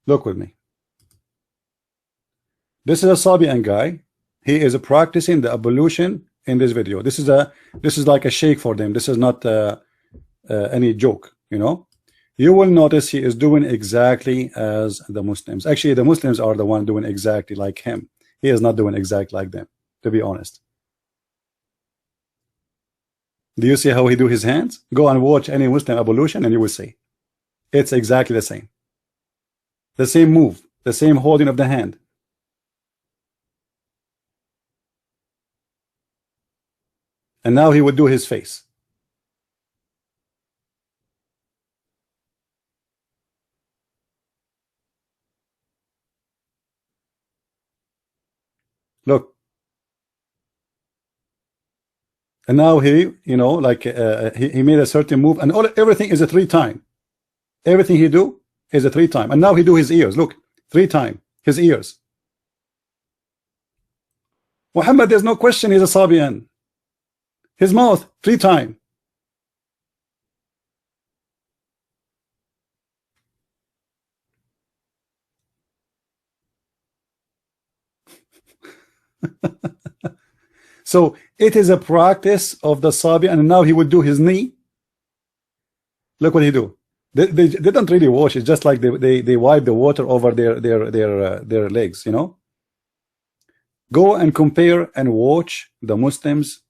Look with me. This is a Sabian guy. He is practicing the ablution in this video. This is like a shake for them. This is not any joke, you know. You will notice he is doing exactly as the Muslims. Actually, the Muslims are the one doing exactly like him. He is not doing exactly like them, to be honest. Do you see how he do his hands? Go and watch any Muslim ablution and you will see. It's exactly the same. The same move, the same holding of the hand. And now he would do his face. Look. And now he, you know, like he made a certain move, and everything is a 3 time. Everything he do is a 3 time. And now he do his ears. Look, 3 time his ears. Muhammad, there's no question he's a Sabian. His mouth 3 time. So it is a practice of the Sabian, and now he would do his knee. Look what he do. They don't really wash. It's just like they wipe the water over their legs, you know. Go and compare and watch the Muslims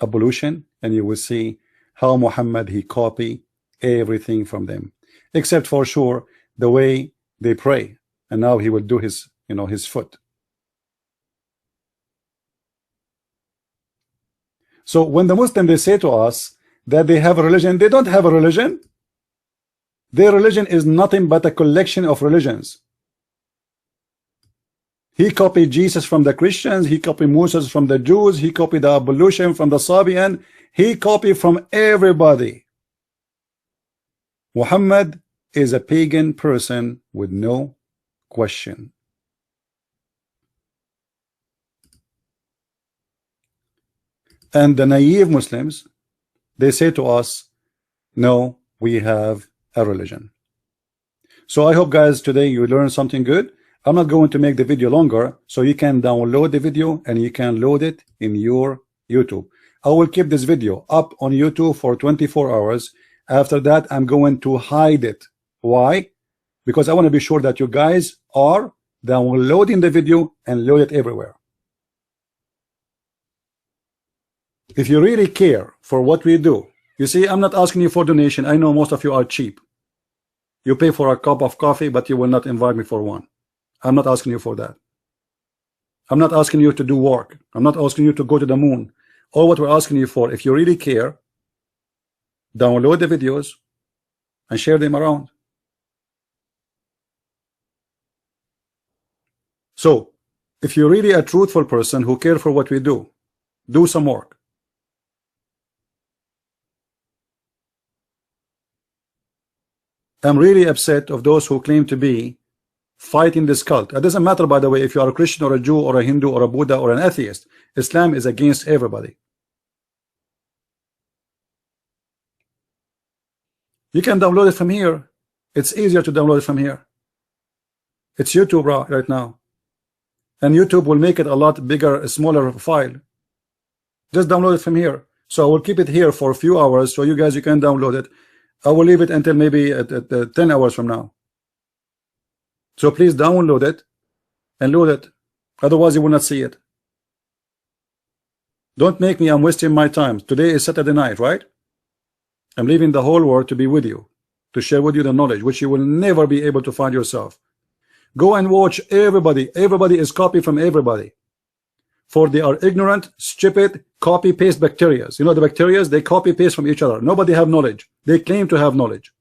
ablution, and you will see how Muhammad he copy everything from them, except for sure the way they pray. And now he will do his, you know, his foot. So when the Muslims they say to us that they have a religion, they don't have a religion. Their religion is nothing but a collection of religions. He copied Jesus from the Christians, he copied Moses from the Jews, he copied the ablution from the Sabian, he copied from everybody. Muhammad is a pagan person with no question. And the naive Muslims, they say to us, no, we have a religion. So I hope guys today you learned something good. I'm not going to make the video longer, so you can download the video and you can load it in your YouTube. I will keep this video up on YouTube for 24 hours. After that, I'm going to hide it. Why? Because I want to be sure that you guys are downloading the video and load it everywhere. If you really care for what we do, you see, I'm not asking you for donation. I know most of you are cheap. You pay for a cup of coffee, but you will not invite me for one. I'm not asking you for that. I'm not asking you to do work. I'm not asking you to go to the moon. All what we're asking you for, if you really care, download the videos and share them around. So, if you're really a truthful person who care for what we do some work. I'm really upset of those who claim to be fighting this cult. It doesn't matter, by the way, if you are a Christian or a Jew or a Hindu or a Buddha or an atheist. Islam is against everybody. You can download it from here. It's easier to download it from here. It's YouTube right now. And YouTube will make it a lot bigger, a smaller file. Just download it from here. So I will keep it here for a few hours so you guys, you can download it. I will leave it until maybe at 10 hours from now. So please download it and load it. Otherwise you will not see it. Don't make me, I'm wasting my time. Today is Saturday night, right? I'm leaving the whole world to be with you, to share with you the knowledge which you will never be able to find yourself. Go and watch everybody. Everybody is copied from everybody. For they are ignorant, stupid, copy-paste bacteria. You know the bacteria, they copy-paste from each other. Nobody have knowledge. They claim to have knowledge.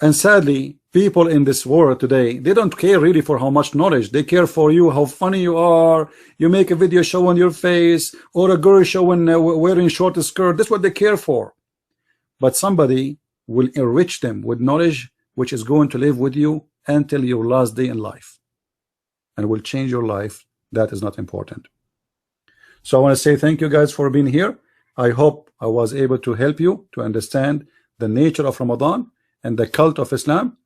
And sadly, people in this world today, they don't care really for how much knowledge. They care for you, how funny you are. You make a video showing your face, or a girl showing wearing short skirt. That's what they care for. But somebody will enrich them with knowledge which is going to live with you until your last day in life, and will change your life. That is not important. So I want to say thank you guys for being here. I hope I was able to help you to understand the nature of Ramadan and the cult of Islam.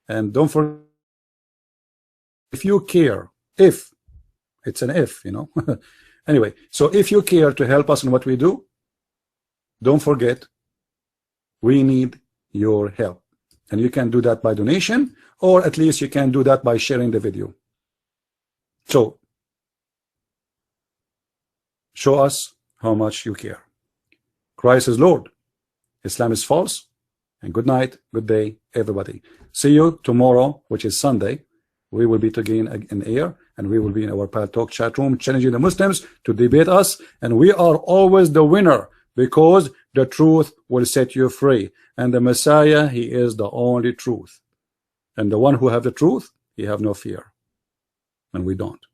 And don't forget, if you care, if it's an if, you know. Anyway, so if you care to help us in what we do, don't forget, we need your help. And you can do that by donation, or at least you can do that by sharing the video. So show us how much you care. Christ is Lord, Islam is false, and good night, good day, everybody. See you tomorrow, which is Sunday, We will be again in air, and we will be in our Pal Talk chat room challenging the Muslims to debate us, and we are always the winner, because the truth will set you free, and the Messiah, he is the only truth, and the one who have the truth, he have no fear, and we don't.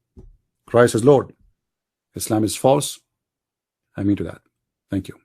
Christ is Lord. Islam is false. I mean to that. Thank you.